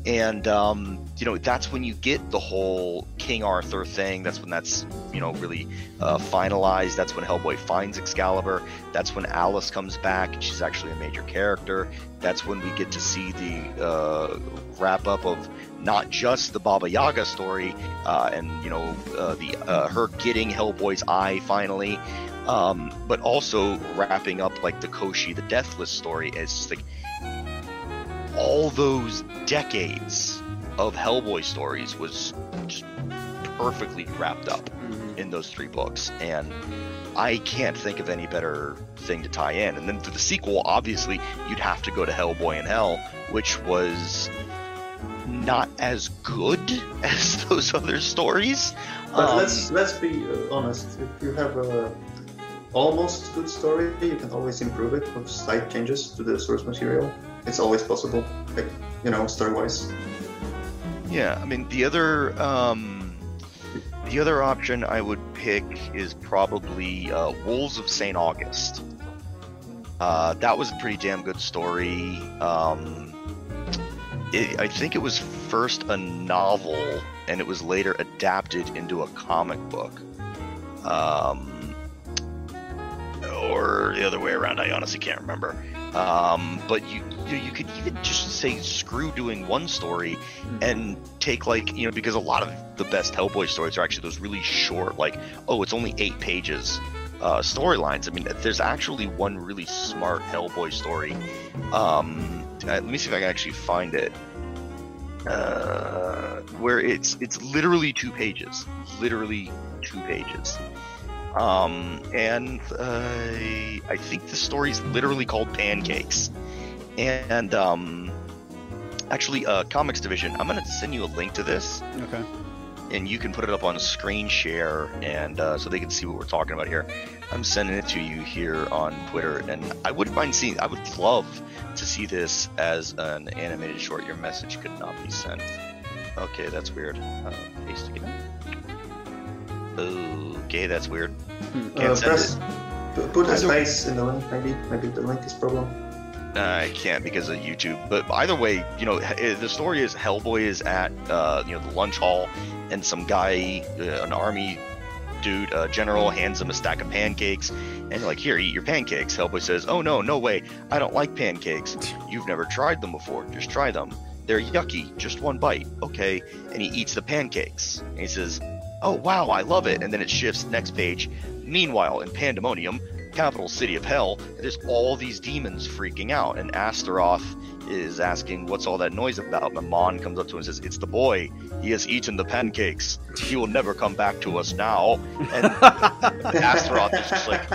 And that's when you get the whole King Arthur thing. That's when that's really finalized. That's when Hellboy finds Excalibur. That's when Alice comes back and she's actually a major character. That's when we get to see the wrap up of not just the Baba Yaga story and her getting Hellboy's eye finally, but also wrapping up like the Koshi the Deathless story as like all those decades of Hellboy stories was just perfectly wrapped up in those three books, and I can't think of any better thing to tie in. And then for the sequel, obviously you'd have to go to Hellboy in Hell, which was not as good as those other stories. But let's be honest. If you have a almost good story, you can always improve it with slight changes to the source material. It's always possible, like story-wise. Yeah, I mean the other option I would pick is probably Wolves of St. August. That was a pretty damn good story. I think it was first a novel, and it was later adapted into a comic book. Or the other way around, I honestly can't remember. But you could even just say screw doing one story and take because a lot of the best Hellboy stories are actually those really short, it's only 8 pages storylines. I mean, there's actually one really smart Hellboy story. Let me see if I can actually find it. Where it's literally 2 pages. Literally 2 pages. And I think the story's literally called Pancakes. And actually, Comics Division, I'm going to send you a link to this. Okay. And you can put it up on screen share, and so they can see what we're talking about here. I'm sending it to you here on Twitter, and I wouldn't mind seeing. I would love to see this as an animated short. Your message could not be sent. Okay, that's weird. Paste again. Okay, that's weird. Can't send it. Put a space in the link. Maybe the link is problem. I can't because of YouTube. But either way, the story is Hellboy is at the lunch hall, and some guy, an army dude, general, hands him a stack of pancakes, and like, here, eat your pancakes. Hellboy says, oh no way, I don't like pancakes. You've never tried them before. Just try them. They're yucky. Just one bite. Okay. And he eats the pancakes. And he says, oh wow, I love it. And then it shifts next page. Meanwhile, in Pandemonium, capital city of hell. There's all these demons freaking out, and Astaroth is asking, "What's all that noise about?" And Amon comes up to him and says, "It's the boy. He has eaten the pancakes. He will never come back to us now." And Astaroth is just like,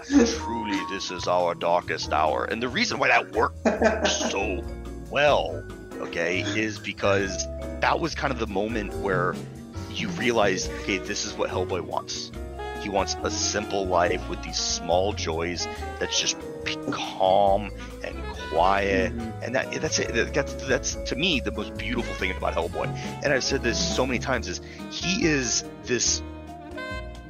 "Truly, this is our darkest hour." And the reason why that worked so well, okay, is because that was kind of the moment where you realize, okay, this is what Hellboy wants. He wants a simple life with these small joys that's just calm and quiet, and that's it. That's to me the most beautiful thing about Hellboy. And I've said this so many times: is he is this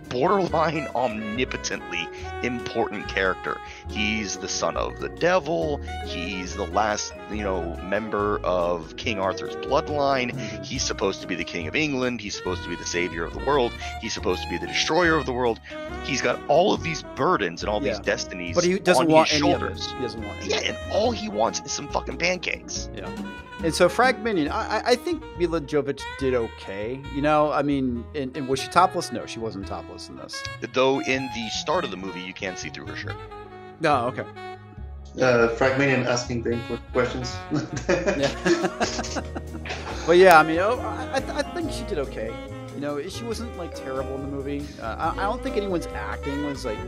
borderline omnipotently important character. He's the son of the devil. He's the last, member of King Arthur's bloodline. He's supposed to be the King of England. He's supposed to be the savior of the world. He's supposed to be the destroyer of the world. He's got all of these burdens and all these destinies, but he doesn't on want his any shoulders. of it. He doesn't want any. Yeah, and all he wants is some fucking pancakes. Yeah. And so Fragminion, I think Mila Jovovich did okay. I mean, and was she topless? No, she wasn't topless in this. Though in the start of the movie, you can see through her shirt. No, okay. Fragminion asking the important questions. But yeah, I mean, I think she did okay. She wasn't like terrible in the movie. I don't think anyone's acting was like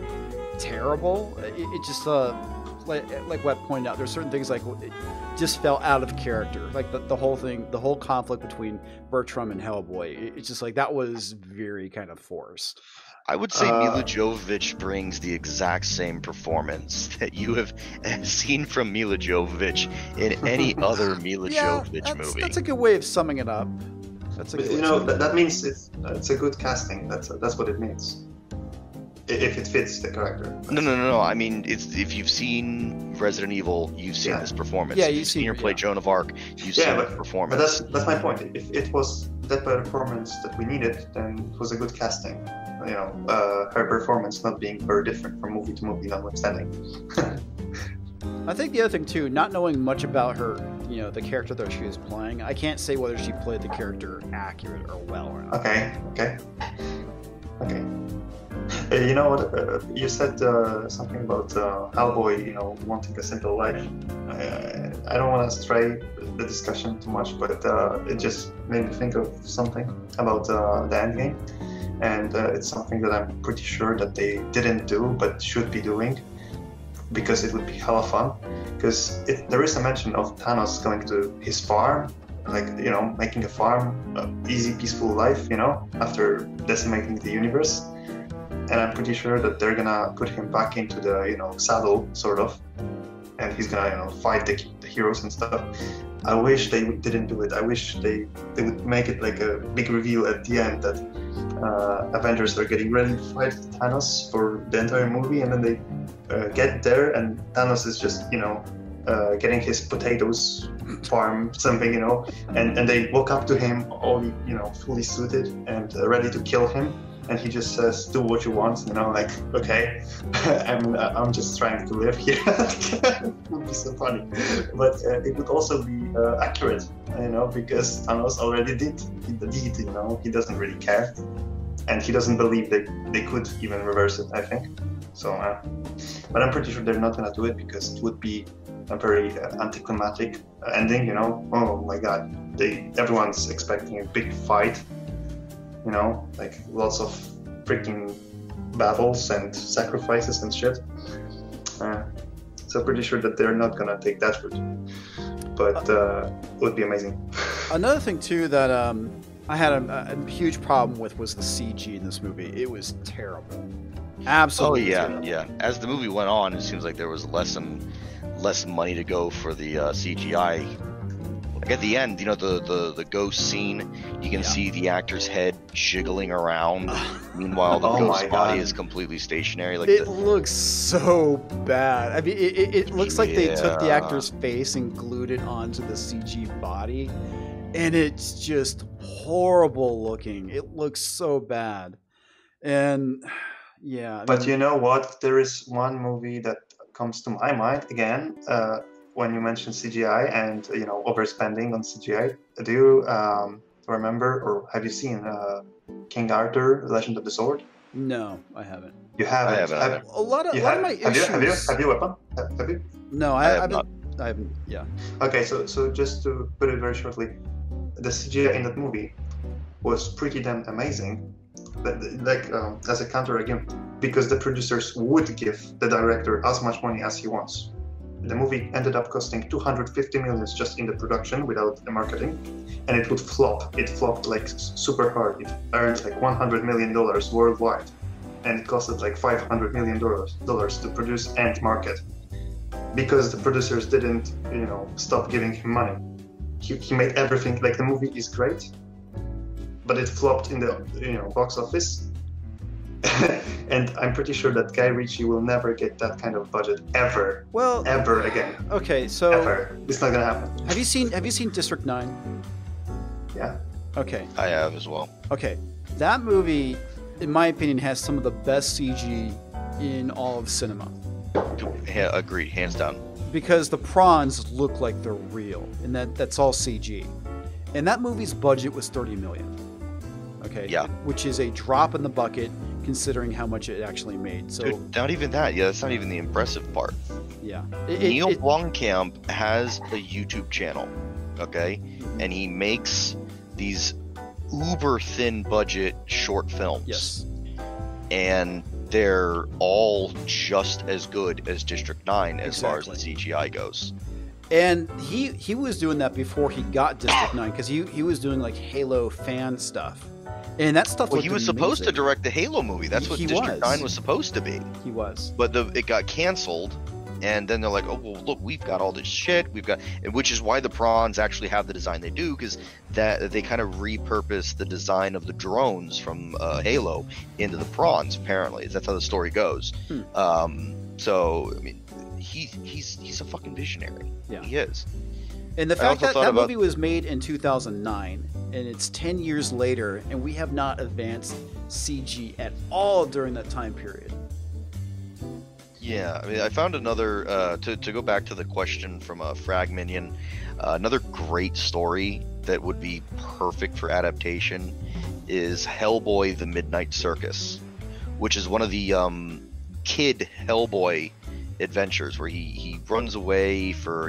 terrible. It just like Wet pointed out, there's certain things like it just fell out of character. Like the whole thing, the whole conflict between Bertram and Hellboy. It's just like that was very kind of forced. I would say Mila Jovovich brings the exact same performance that you have seen from Mila Jovovich in any other Mila Jovovich movie. That's a good way of summing it up. That's a good that means it's a good casting. That's what it means. If it fits the character. No. I mean, if you've seen Resident Evil, you've seen this performance. Yeah, you've seen her play Joan of Arc. You've seen her performance. But that's my point. If it was that performance that we needed, then it was a good casting. Her performance not being very different from movie to movie, notwithstanding. I think the other thing too, not knowing much about her, the character that she was playing, I can't say whether she played the character accurate or well or not. Okay. You know what? You said something about Hellboy, wanting a simple life. I don't want to stray the discussion too much, but it just made me think of something about the endgame, and it's something that I'm pretty sure that they didn't do, but should be doing, because it would be hella fun. Because there is a mention of Thanos going to his farm, like making a farm, easy, peaceful life, after decimating the universe. And I'm pretty sure that they're gonna put him back into the saddle, sort of, and he's gonna fight the heroes and stuff. I wish they didn't do it. I wish they would make it like a big reveal at the end that Avengers are getting ready to fight Thanos for the entire movie, and then they get there and Thanos is just getting his potatoes farm something, and they walk up to him all fully suited and ready to kill him. And he just says, "Do what you want," like, okay, I'm just trying to live here. It would be so funny, but it would also be accurate, because Thanos already did the deed. He doesn't really care, and he doesn't believe they could even reverse it. I think so, but I'm pretty sure they're not gonna do it because it would be a very anticlimactic ending. Oh my God, everyone's expecting a big fight. Like lots of freaking battles and sacrifices and shit. So pretty sure that they're not gonna take that route. But it would be amazing. Another thing too that I had a huge problem with was the CG in this movie. It was terrible. Absolutely. Oh yeah, terrible. yeah. As the movie went on, it seems like there was less money to go for the CGI. Like at the end, the ghost scene, you can see the actor's head jiggling around. Meanwhile, the ghost's body is completely stationary. Like it looks so bad. I mean, it looks like they took the actor's face and glued it onto the CG body, and it's just horrible looking. It looks so bad, and yeah. But you know what? There is one movie that comes to my mind again. When you mention CGI and overspending on CGI, do you remember or have you seen King Arthur: Legend of the Sword? No, I haven't. You haven't. I haven't either. A lot of my issues. Have you weapon? Have you? No, I have not. I haven't. Yeah. Okay, so just to put it very shortly, the CGI in that movie was pretty damn amazing. But as a counter again, because the producers would give the director as much money as he wants. The movie ended up costing 250 million just in the production without the marketing, and it would flop. It flopped like super hard. It earned like $100 million worldwide, and it costed like $500 million to produce and market, because the producers didn't, stop giving him money. He made everything. Like, the movie is great, but it flopped in the box office. And I'm pretty sure that Guy Ritchie will never get that kind of budget ever again. Okay, so Ever. It's not gonna happen. Have you seen District 9? Yeah. Okay. I have as well. Okay. That movie, in my opinion, has some of the best CG in all of cinema. Yeah, agreed, hands down. Because the prawns look like they're real, and that's all CG. And that movie's budget was $30 million. Okay. Yeah. Which is a drop in the bucket considering how much it actually made. So Dude, not even that. Yeah, that's not even the impressive part. Yeah. Neil Blomkamp has a YouTube channel, okay? And he makes these uber thin budget short films. Yes. And they're all just as good as District 9 as far as the CGI goes. And he was doing that before he got District 9, because he was doing like Halo fan stuff. And that stuff Well, he was supposed to direct the Halo movie. That's what District 9 was supposed to be. He was. But it got canceled, and then they're like, oh, well, look, we've got all this shit. Which is why the prawns actually have the design they do, because that they kind of repurpose the design of the drones from Halo into the prawns, apparently. That's how the story goes. So, I mean, he's a fucking visionary. Yeah. He is. And the fact that movie was made in 2009, and it's 10 years later, and we have not advanced CG at all during that time period. Yeah, I mean, I found another, to go back to the question from Frag Minion, another great story that would be perfect for adaptation is Hellboy: The Midnight Circus, which is one of the kid Hellboy adventures where he runs away for,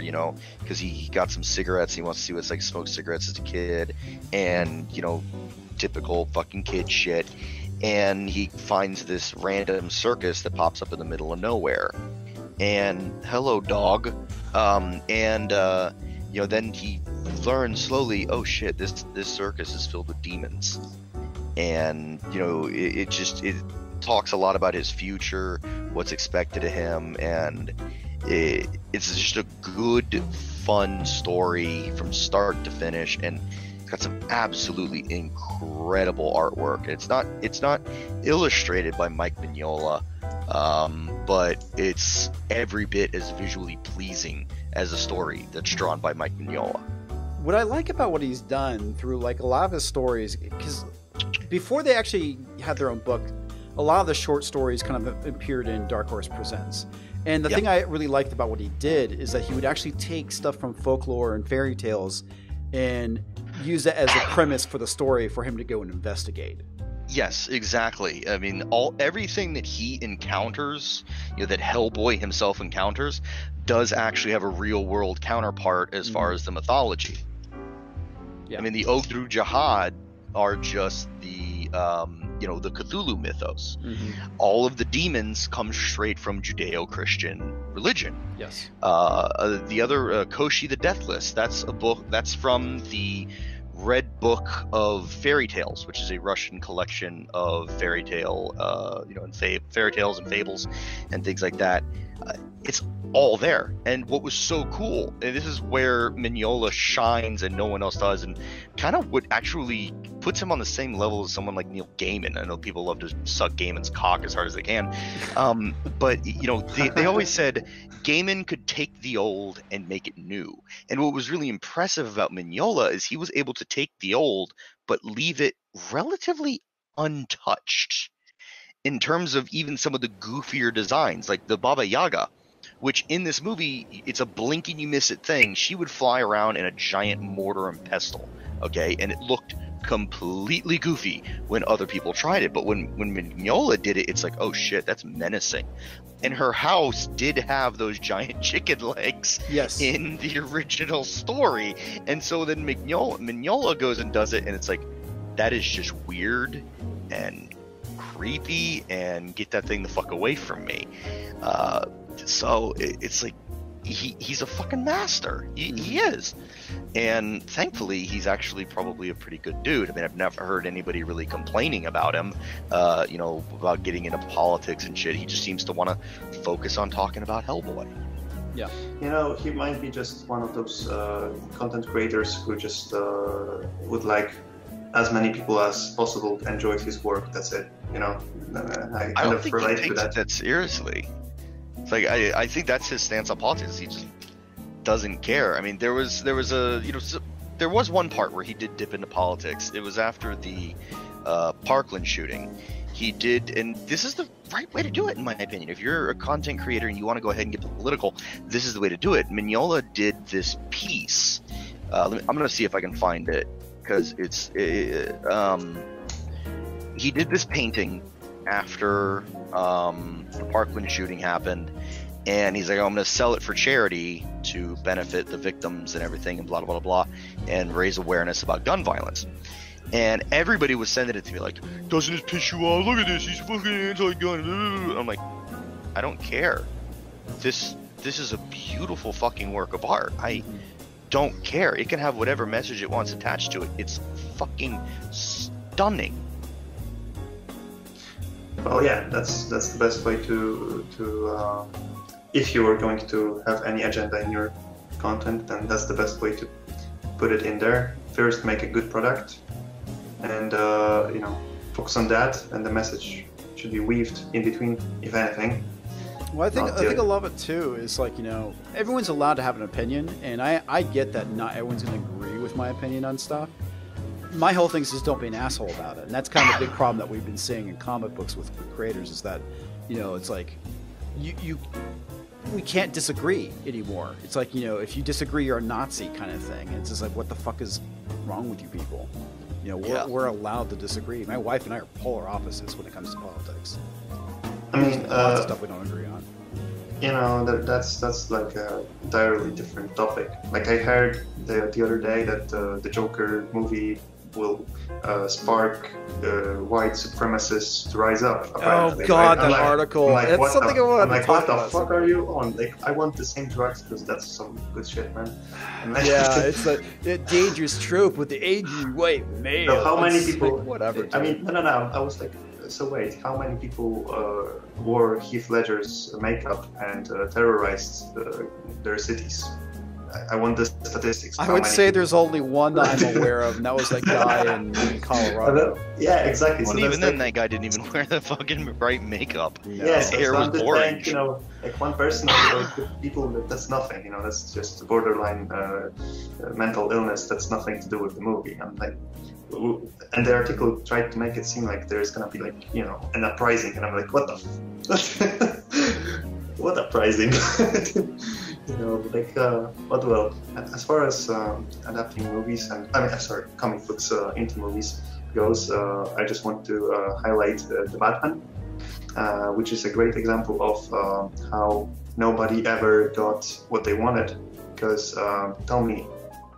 because he got some cigarettes. He wants to see what it's like to smoke cigarettes as a kid, and typical fucking kid shit. And he finds this random circus that pops up in the middle of nowhere, and hello dog, then he learns slowly, oh shit, this circus is filled with demons. And it talks a lot about his future, what's expected of him, and it's just a good, fun story from start to finish, and it's got some absolutely incredible artwork. It's not illustrated by Mike Mignola, but it's every bit as visually pleasing as a story that's drawn by Mike Mignola. What I like about what he's done through like a lot of his stories, because before they actually had their own book, a lot of the short stories kind of appeared in Dark Horse Presents. And the thing I really liked about what he did is that he would actually take stuff from folklore and fairy tales and use it as a premise for the story for him to go and investigate. Yes, exactly. I mean, everything that he encounters, that Hellboy himself encounters, does actually have a real world counterpart as far as the mythology. Yeah. I mean, the Ogdru Jihad are just the the Cthulhu mythos. All of the demons come straight from Judeo-Christian religion. Yes. The other Koshi the Deathless, that's a book that's from the Red Book of Fairy Tales, which is a Russian collection of fairy tale, and fairy tales and fables and things like that. It's all there. And what was so cool, and this is where Mignola shines and no one else does, and kind of what actually puts him on the same level as someone like Neil Gaiman. I know people love to suck Gaiman's cock as hard as they can, but they always said Gaiman could take the old and make it new. And what was really impressive about Mignola is he was able to take the old but leave it relatively untouched in terms of even some of the goofier designs, like the Baba Yaga, which in this movie, it's a blink and you miss it thing. She would fly around in a giant mortar and pestle, okay? And it looked completely goofy when other people tried it, but when Mignola did it, it's like, oh shit, that's menacing. And her house did have those giant chicken legs Yes. in the original story, and so then Mignola goes and does it, and it's like, that is just weird and creepy, and get that thing the fuck away from me. So it's like, he's a fucking master. He is. And thankfully, he's actually probably a pretty good dude. I mean, I've never heard anybody really complaining about him, about getting into politics and shit. He just seems to want to focus on talking about Hellboy. Yeah. He might be just one of those content creators who just would like as many people as possible enjoy his work. That's it. I kind of relate to that. That seriously. It's like, I think that's his stance on politics. He just doesn't care. I mean, there was one part where he did dip into politics. It was after the Parkland shooting. He did, and this is the right way to do it, in my opinion. If you're a content creator and you want to go ahead and get political, this is the way to do it. Mignola did this piece. I'm going to see if I can find it, because he did this painting after the Parkland shooting happened, and he's like, oh, I'm going to sell it for charity to benefit the victims and everything, and blah, blah, blah, blah, and raise awareness about gun violence. And everybody was sending it to me like, doesn't this piss you off? Look at this, he's fucking anti-gun. I'm like, I don't care. This is a beautiful fucking work of art. I don't care. It can have whatever message it wants attached to it. It's fucking stunning. Well, yeah, that's the best way to if you are going to have any agenda in your content, then that's the best way to put it in there. First, make a good product, and focus on that, and the message should be weaved in between, if anything. Well, I think a lot of it too is like, everyone's allowed to have an opinion, and I get that not everyone's going to agree with my opinion on stuff. My whole thing is just don't be an asshole about it, and that's kind of a big problem that we've been seeing in comic books with creators, is that it's like we can't disagree anymore. It's like, if you disagree, you're a Nazi kind of thing. And it's just like, what the fuck is wrong with you people? We're allowed to disagree. My wife and I are polar opposites when it comes to politics. I mean, lots of stuff we don't agree on. That's like a entirely different topic. Like, I heard the other day that the Joker movie will spark white supremacists to rise up. Apparently. Oh God, that article! It's something I want to talk about. What the fuck are you on? Like, I want the same drugs because that's some good shit, man. Yeah, it's a dangerous trope with the angry white male. So how many people? Like, whatever. I mean, no. I was like, so wait, how many people wore Heath Ledger's makeup and terrorized their cities? I want the statistics. I would say there's only one that I'm aware of, and that was that guy in Colorado. Yeah, exactly. Well, so even then, that guy didn't even wear the fucking bright makeup. No. Yes, his hair was orange. Saying, like one person, people, that's nothing. That's just borderline mental illness. That's nothing to do with the movie. I'm like, and the article tried to make it seem like there's gonna be like, an uprising, and I'm like, what the? What uprising? But well, as far as adapting movies and comic books into movies goes, I just want to highlight the Batman, which is a great example of how nobody ever got what they wanted. Because tell me,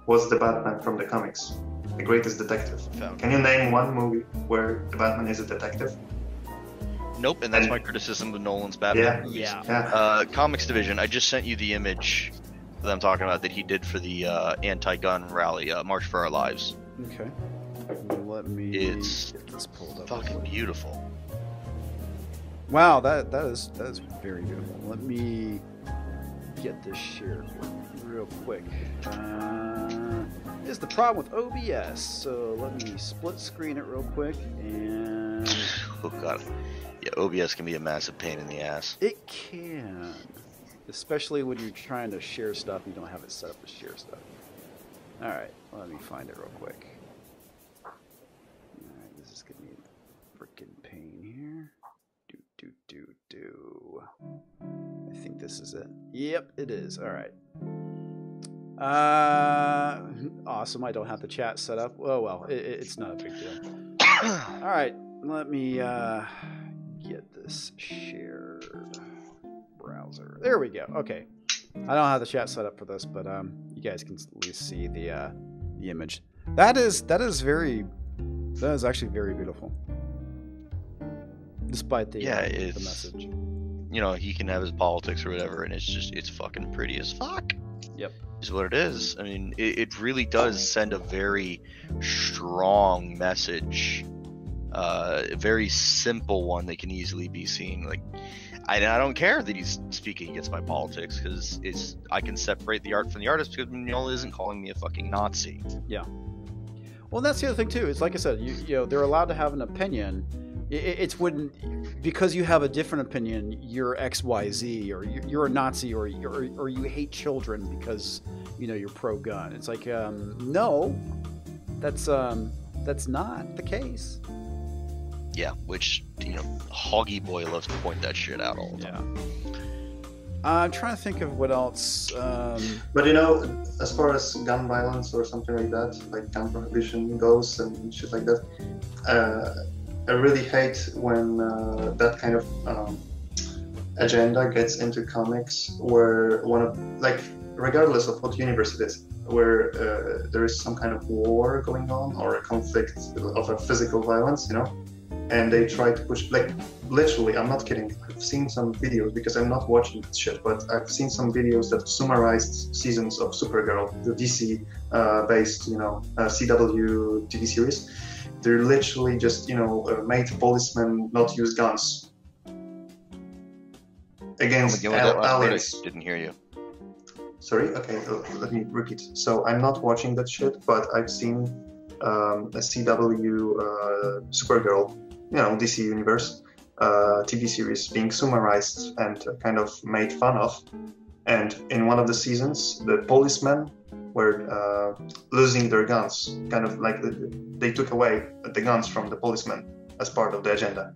what's the Batman from the comics? The greatest detective. Can you name one movie where the Batman is a detective? Nope, and that's my criticism of Nolan's Batman movies. Yeah. Comics division, I just sent you the image that I'm talking about that he did for the anti-gun rally, March for Our Lives. Okay. Let me it's get this pulled up. Fucking beautiful. Wow, that is very beautiful. Let me get this shared real quick. Is the problem with OBS? So let me split screen it real quick and. Oh god. Yeah, OBS can be a massive pain in the ass. It can. Especially when you're trying to share stuff, you don't have it set up to share stuff. Alright, let me find it real quick. Alright, this is giving me a freaking pain here. I think this is it. Yep, it is. Alright. Awesome. I don't have the chat set up. Oh well, it's not a big deal. All right, let me get this shared browser. There we go. Okay, I don't have the chat set up for this, but you guys can at least see the image. That is actually very beautiful, despite the the message. You know, he can have his politics or whatever, and it's fucking pretty as fuck. Yep. Is what it is. I mean, it really does send a very strong message, a very simple one that can easily be seen. Like, I don't care that he's speaking against my politics, because I can separate the art from the artist, because Mignola isn't calling me a fucking Nazi. Yeah. Well, that's the other thing too. It's like I said, you know, they're allowed to have an opinion. It's when, because you have a different opinion, you're X, Y, Z, or you're a Nazi, or you hate children because, you know, you're pro-gun. It's like, no, that's not the case. Yeah, which, you know, Hoggy Boy loves to point that shit out all the time. Yeah. I'm trying to think of what else. But you know, as far as gun violence or something like that, like gun prohibition goes and shit like that, I really hate when that kind of agenda gets into comics, where regardless of what universe it is, where there is some kind of war going on or a conflict of a physical violence, you know, and they try to push, like, literally, I'm not kidding, I've seen some videos, because I'm not watching this shit, but I've seen some videos that summarized seasons of Supergirl, the DC based, you know, CW TV series. They're literally just, you know, made policemen not use guns against aliens. Didn't hear you. Sorry? Okay, let me repeat. So I'm not watching that shit, but I've seen a CW Supergirl, you know, DC Universe TV series being summarized and kind of made fun of. And in one of the seasons, the policemen were losing their guns, kind of like they took away the guns from the policemen as part of the agenda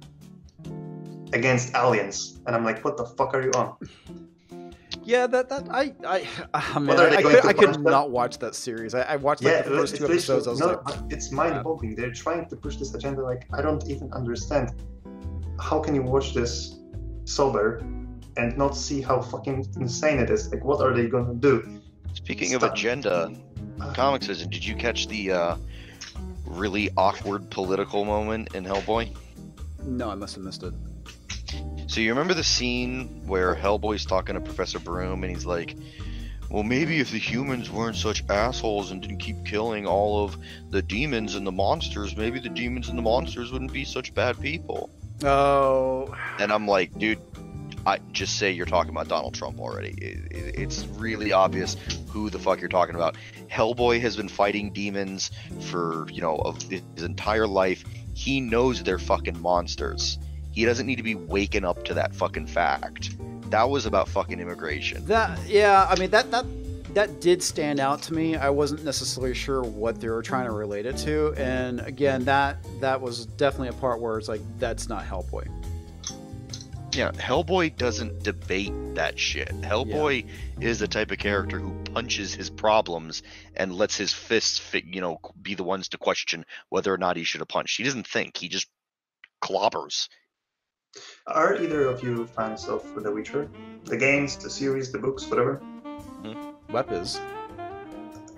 against aliens. And I'm like, what the fuck are you on? Yeah, I could not watch that series. I watched like the first 2 episodes. I was like, it's mind-boggling. They're trying to push this agenda. Like, I don't even understand. How can you watch this sober and not see how fucking insane it is? Like, what are they gonna do? Speaking of agenda, comics vision, did you catch the really awkward political moment in Hellboy? No, I must have missed it. So you remember the scene where Hellboy's talking to Professor Broom, and he's like, well, maybe if the humans weren't such assholes and didn't keep killing all of the demons and the monsters, maybe the demons and the monsters wouldn't be such bad people. Oh. And I'm like, dude, I just say you're talking about Donald Trump already. It's really obvious who the fuck you're talking about. Hellboy has been fighting demons for, you know, of his entire life. He knows they're fucking monsters. He doesn't need to be waking up to that fucking fact. That was about fucking immigration. Yeah, I mean, that did stand out to me. I wasn't necessarily sure what they were trying to relate it to. And again, that was definitely a part where it's like, that's not Hellboy. Yeah, Hellboy doesn't debate that shit. Hellboy is the type of character who punches his problems and lets his fists, you know, be the ones to question whether or not he should have punched. He doesn't think. He just clobbers. Are either of you fans of The Witcher? The games, the series, the books, whatever? Wep is.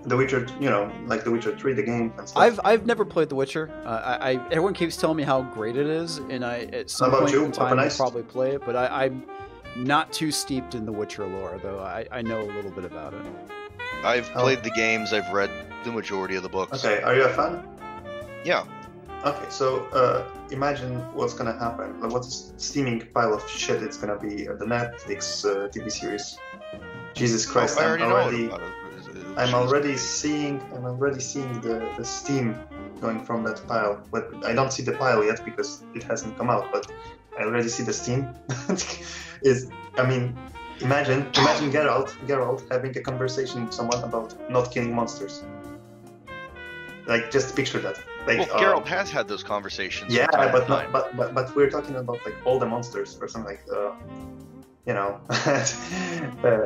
The Witcher, you know, like The Witcher 3, the game and stuff. I've never played The Witcher. Everyone keeps telling me how great it is, and at some point in time I'll probably play it, but I'm not too steeped in The Witcher lore, though I know a little bit about it. I've played the games, I've read the majority of the books. Okay, are you a fan? Yeah. Okay, so imagine what's gonna happen. Like, what a steaming pile of shit it's gonna be the Netflix TV series. Jesus Christ! I'm already seeing the steam going from that pile. But I don't see the pile yet because it hasn't come out. But I already see the steam. Imagine Geralt having a conversation with someone about not killing monsters. Like, just picture that. Like, Geralt has had those conversations. Yeah, but we're talking about like all the monsters or something like. you know, I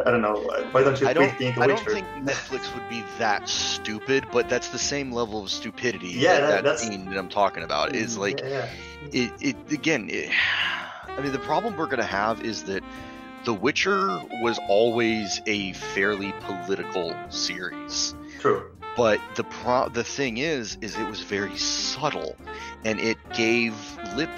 don't know. Why don't you quit being a I Witcher? don't think Netflix would be that stupid, but that's the same level of stupidity Yeah, that scene that I'm talking about is like, yeah. I mean, the problem we're gonna have is that The Witcher was always a fairly political series. True. But the thing is it was very subtle, and it gave it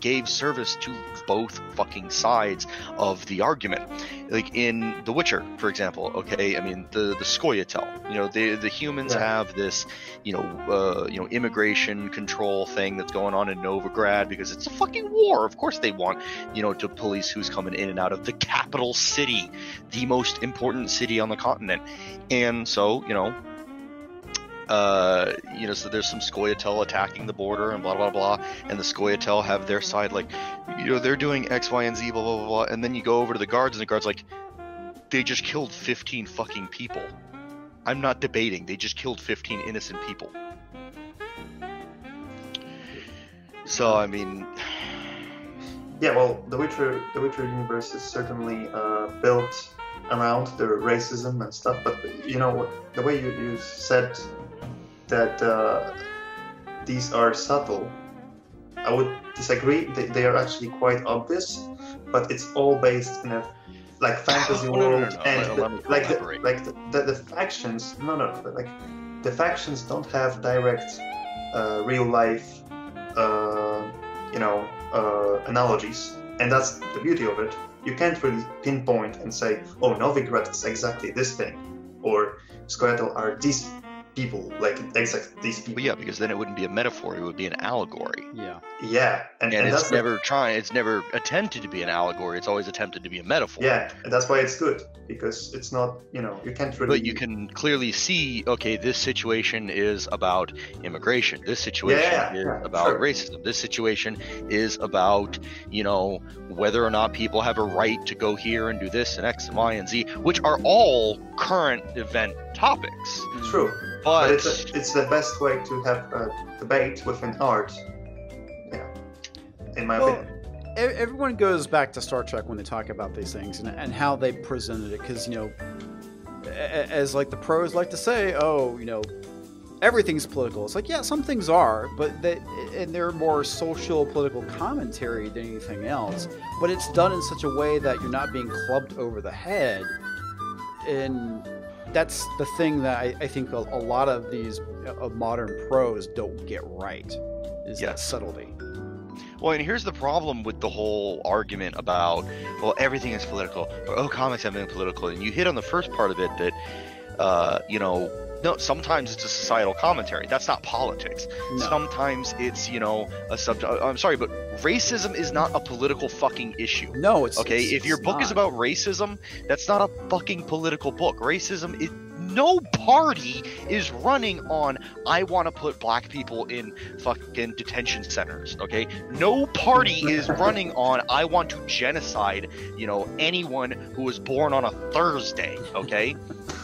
gave service to both fucking sides of the argument. Like in The Witcher, for example, okay, I mean the Scoia'tael, the humans have this, immigration control thing that's going on in Novigrad because it's a fucking war. Of course they want, to police who's coming in and out of the capital city, the most important city on the continent. And so, so there's some Scoia'tael attacking the border and blah, blah, blah. And the Scoia'tael have their side, like, they're doing X, Y, and Z, blah, blah, blah, blah. And then you go over to the guards, and the guards like, they just killed 15 fucking people. I'm not debating. They just killed 15 innocent people. So, I mean... Yeah, well, the Witcher universe is certainly built around the racism and stuff, but the way you said that these are subtle, I would disagree. They are actually quite obvious, but it's all based in a fantasy world, and the factions. The factions don't have direct real life analogies, and that's the beauty of it. You can't really pinpoint and say, oh, Novigrad is exactly this thing, or Scoia'tael are these people, like exactly these people. Well, yeah, because then it wouldn't be a metaphor; it would be an allegory. Yeah, and it's never it's never attempted to be an allegory. It's always attempted to be a metaphor. Yeah, and that's why it's good, because it's not, you can't really. But you can clearly see, okay, this situation is about immigration. This situation is about racism. This situation is about, whether or not people have a right to go here and do this and X and Y and Z, which are all current event topics. True. But it's the best way to have a debate within art. Yeah, in my opinion. Everyone goes back to Star Trek when they talk about these things and how they presented it, because as like the pros like to say, everything's political. It's like, yeah, some things are, but they're more social political commentary than anything else. But it's done in such a way that you're not being clubbed over the head, and that's the thing that I think a lot of these modern pros don't get right, is that subtlety. Well, and here's the problem with the whole argument about, well, everything is political, or, comics have been political. And you hit on the first part of it that, no, sometimes it's a societal commentary. That's not politics. No. Sometimes it's, a subject. I'm sorry, but racism is not a political fucking issue. No, it's okay. If your book is about racism, that's not a fucking political book. Racism is. No party is running on, I want to put black people in fucking detention centers, okay? No party is running on, I want to genocide, anyone who was born on a Thursday, okay?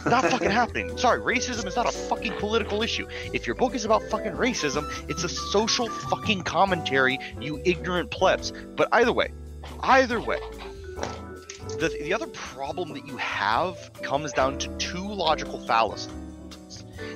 Not fucking happening. Sorry, racism is not a fucking political issue. If your book is about fucking racism, it's a social fucking commentary, you ignorant plebs. But either way, the other problem that you have comes down to two logical fallacies.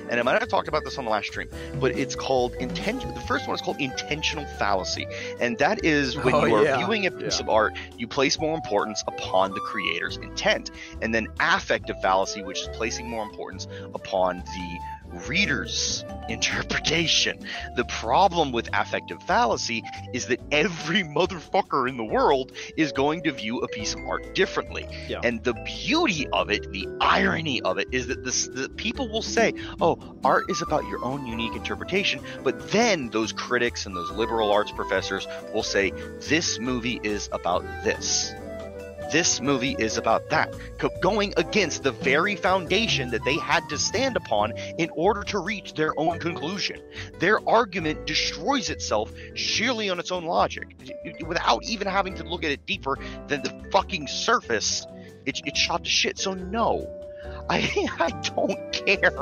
And I might have talked about this on the last stream, but it's called intention. The first one is called intentional fallacy. And that is when you are viewing a piece of art, you place more importance upon the creator's intent. And then affective fallacy, which is placing more importance upon the reader's interpretation. The problem with affective fallacy is that every motherfucker in the world is going to view a piece of art differently. Yeah. And the beauty of it, the irony of it, is that the people will say, oh, art is about your own unique interpretation, but then those critics and those liberal arts professors will say, this movie is about this. This movie is about that, going against the very foundation that they had to stand upon in order to reach their own conclusion. Their argument destroys itself sheerly on its own logic, without even having to look at it deeper than the fucking surface. It's shot to shit. So no, I don't care.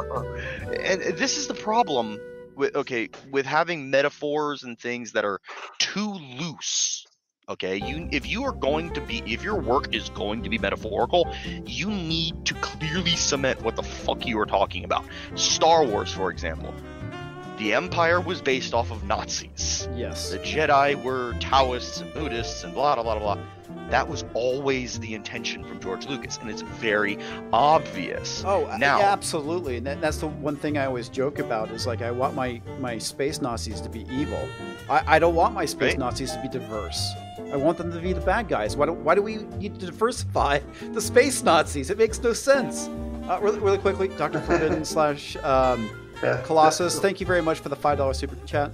And this is the problem with having metaphors and things that are too loose. Okay, if your work is going to be metaphorical, you need to clearly cement what the fuck you are talking about. Star Wars, for example, the Empire was based off of Nazis. Yes. The Jedi were Taoists and Buddhists and blah blah blah blah. That was always the intention from George Lucas, and it's very obvious. Oh, now, yeah, absolutely. And that's the one thing I always joke about is like, I want my space Nazis to be evil. I don't want my space Nazis to be diverse. I want them to be the bad guys. Why do we need to diversify the space Nazis? It makes no sense. Really quickly, Dr. Forbidden / Colossus, thank you very much for the $5 super chat.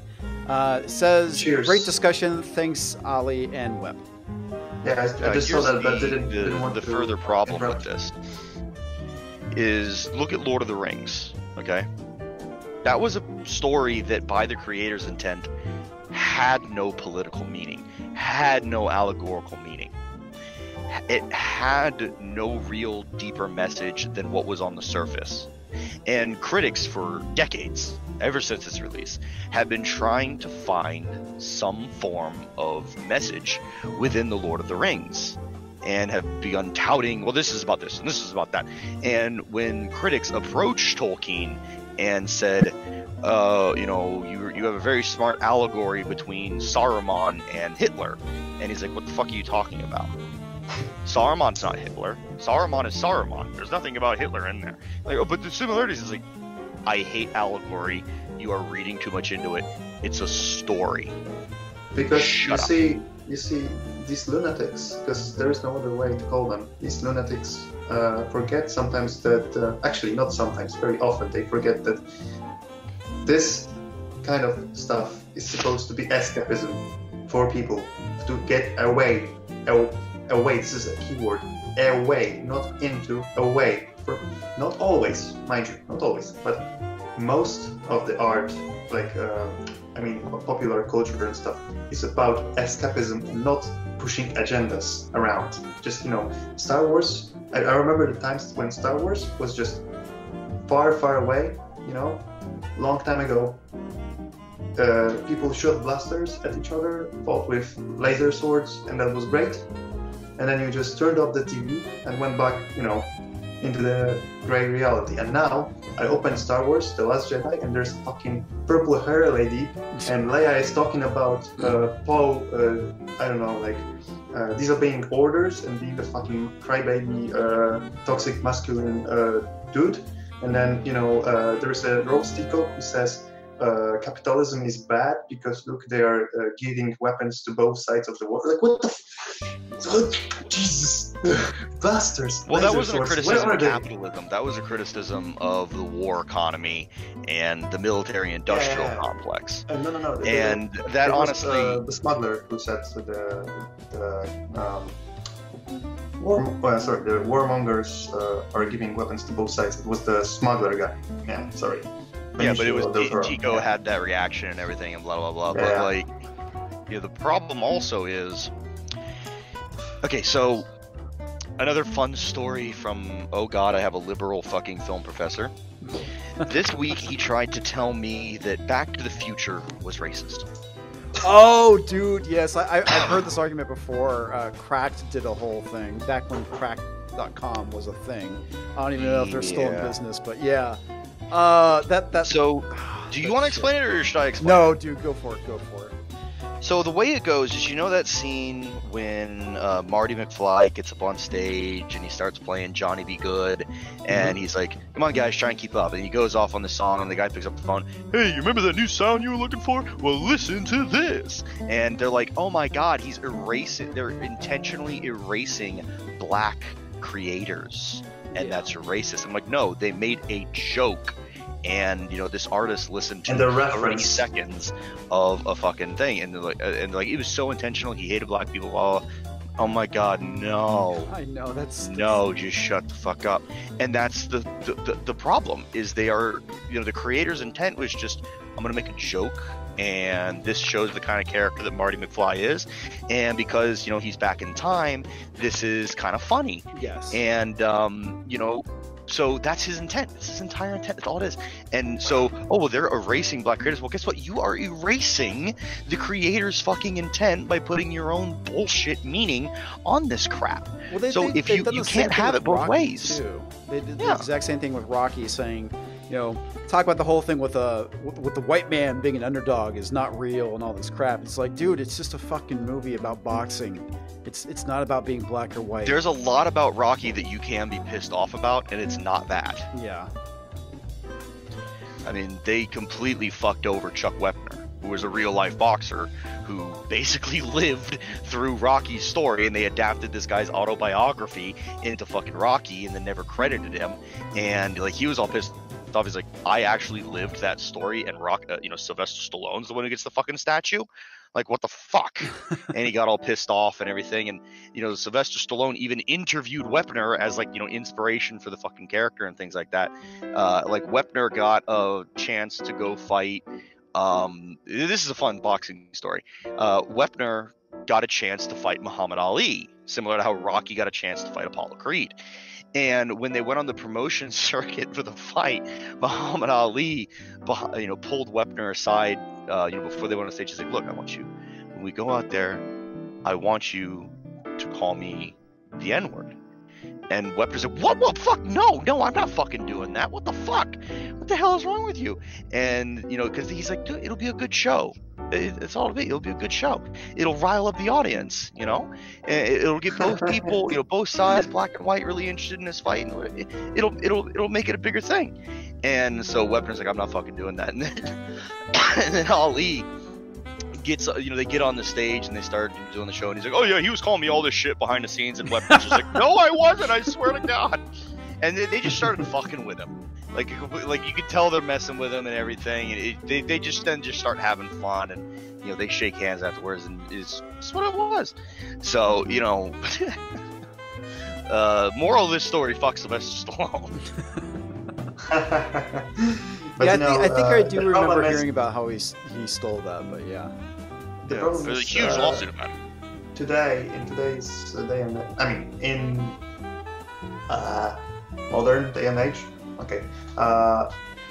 Says, cheers. Great discussion. Thanks, Ali and Webb. Yeah, I just saw that, but didn't want the to further problem interrupt. with this is look at Lord of the Rings. Okay, that was a story that, by the creator's intent, had no political meaning, had no allegorical meaning. It had no real deeper message than what was on the surface. And critics for decades, ever since its release, have been trying to find some form of message within the Lord of the Rings, and have begun touting, well, this is about this and this is about that. And when critics approached Tolkien and said, you have a very smart allegory between Saruman and Hitler, and he's like, what the fuck are you talking about? Saruman's not Hitler. Saruman is Saruman. There's nothing about Hitler in there. Like, oh, but the similarities is like, I hate allegory. You are reading too much into it. It's a story. Because you see these lunatics, because there is no other way to call them. These lunatics forget sometimes that, actually not sometimes, very often they forget that this kind of stuff is supposed to be escapism for people to get away. Away, this is a key word. Away, not into, away. Not always, mind you, not always, but most of the art, like popular culture and stuff, is about escapism, not pushing agendas around. Just, Star Wars, I remember the times when Star Wars was just far, far away, long time ago. People shot blasters at each other, fought with laser swords, and that was great. And then you just turned off the TV and went back, into the grey reality. And now I open Star Wars, The Last Jedi, and there's a fucking purple hair lady, and Leia is talking about Poe, disobeying orders and being a fucking crybaby, toxic masculine dude. And then, there's a Roast Tico who says, capitalism is bad because look, they are giving weapons to both sides of the war. Like, what the Jesus, bastards. Well, that wasn't a criticism of capitalism. That was a criticism of the war economy and the military-industrial complex. No. That honestly, the smuggler who said the warmongers are giving weapons to both sides. It was the smuggler guy. Yeah, sorry. Yeah, but it was Tico had that reaction and everything and blah blah blah. Yeah. But the problem also is, okay, so another fun story from, oh god, I have a liberal fucking film professor. This week he tried to tell me that Back to the Future was racist. Oh, dude, yes, I've heard this argument before. Cracked did a whole thing back when Cracked.com was a thing. I don't even know if they're still in business, but yeah. So, do you want to explain it, or should I explain it? No, dude, go for it. So the way it goes is, that scene when Marty McFly gets up on stage and he starts playing Johnny Be Good, and he's like, come on guys, try and keep up, and he goes off on the song, and the guy picks up the phone, hey, you remember that new sound you were looking for? Well, listen to this. And they're like, oh my god, they're intentionally erasing black creators, and that's racist. I'm like, no, they made a joke, and this artist listened to 30 seconds of a fucking thing, and like it was so intentional. He hated black people. Oh my god, no. I know, that's no, just shut the fuck up. And that's the problem, is they are, the creator's intent was just, I'm gonna make a joke, and this shows the kind of character that Marty McFly is, and because he's back in time, this is kind of funny. Yes. And So that's his intent. It's his entire intent. That's all it is. And so, oh, well, they're erasing black creators. Well, guess what? You are erasing the creator's fucking intent by putting your own bullshit meaning on this crap. Well, so if you can't have it both ways. Too. They did the exact same thing with Rocky, saying, talk about the whole thing with the white man being an underdog is not real and all this crap. It's like, dude, it's just a fucking movie about boxing. It's not about being black or white. There's a lot about Rocky that you can be pissed off about, and it's not that. Yeah. I mean, they completely fucked over Chuck Wepner, who was a real-life boxer who basically lived through Rocky's story, and they adapted this guy's autobiography into fucking Rocky and then never credited him. And like, he was all pissed off. He's like, I actually lived that story, and Sylvester Stallone's the one who gets the fucking statue. Like, what the fuck? And he got all pissed off and everything. And, Sylvester Stallone even interviewed Wepner as, like, inspiration for the fucking character and things like that. Wepner got a chance to go fight. This is a fun boxing story. Wepner got a chance to fight Muhammad Ali, similar to how Rocky got a chance to fight Apollo Creed. And when they went on the promotion circuit for the fight, Muhammad Ali, pulled Wepner aside, before they went on stage. He's like, look, I want you, when we go out there, I want you to call me the N-word. And Wepner said, what, fuck, no, I'm not fucking doing that. What the fuck? What the hell is wrong with you? And, because he's like, dude, it'll be a good show. It's all of it. It'll be a good show. It'll rile up the audience, and it'll get both people, both sides, black and white, really interested in this fight. And it'll make it a bigger thing. And so Wepner's like, I'm not fucking doing that. And then Ali gets, they get on the stage and they start doing the show, and he's like, oh yeah, he was calling me all this shit behind the scenes, and Wepner's just like, no, I wasn't, I swear to God. And they just started fucking with him. Like you could tell they're messing with him and everything, and they just start having fun, and they shake hands afterwards, and it's what it was. So moral of this story: fuck Sylvester Stallone. I think I do remember hearing about how he stole that, but yeah. The problem There's a is, huge lawsuit about it. Today, in today's day and in modern day and age, okay,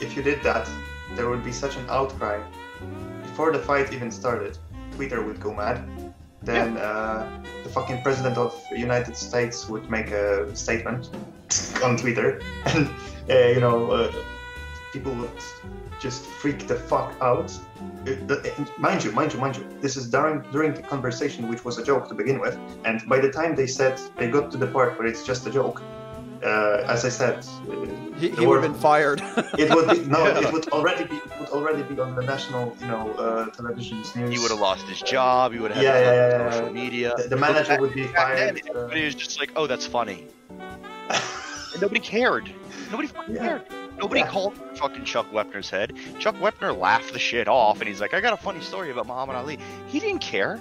if you did that, there would be such an outcry. Before the fight even started, Twitter would go mad. Then the fucking president of the United States would make a statement on Twitter, and people would just freak the fuck out. Mind you, this is during the conversation, which was a joke to begin with, and by the time they got to the part where it's just a joke, as I said, he would have been fired. It would already be on the national, television news. He would have lost his job. He would have had social media. The manager would be fired. Everybody was just like, "Oh, that's funny." And nobody cared. Nobody fucking cared. Nobody called fucking Chuck Wepner's head. Chuck Wepner laughed the shit off, and he's like, "I got a funny story about Muhammad Ali." He didn't care.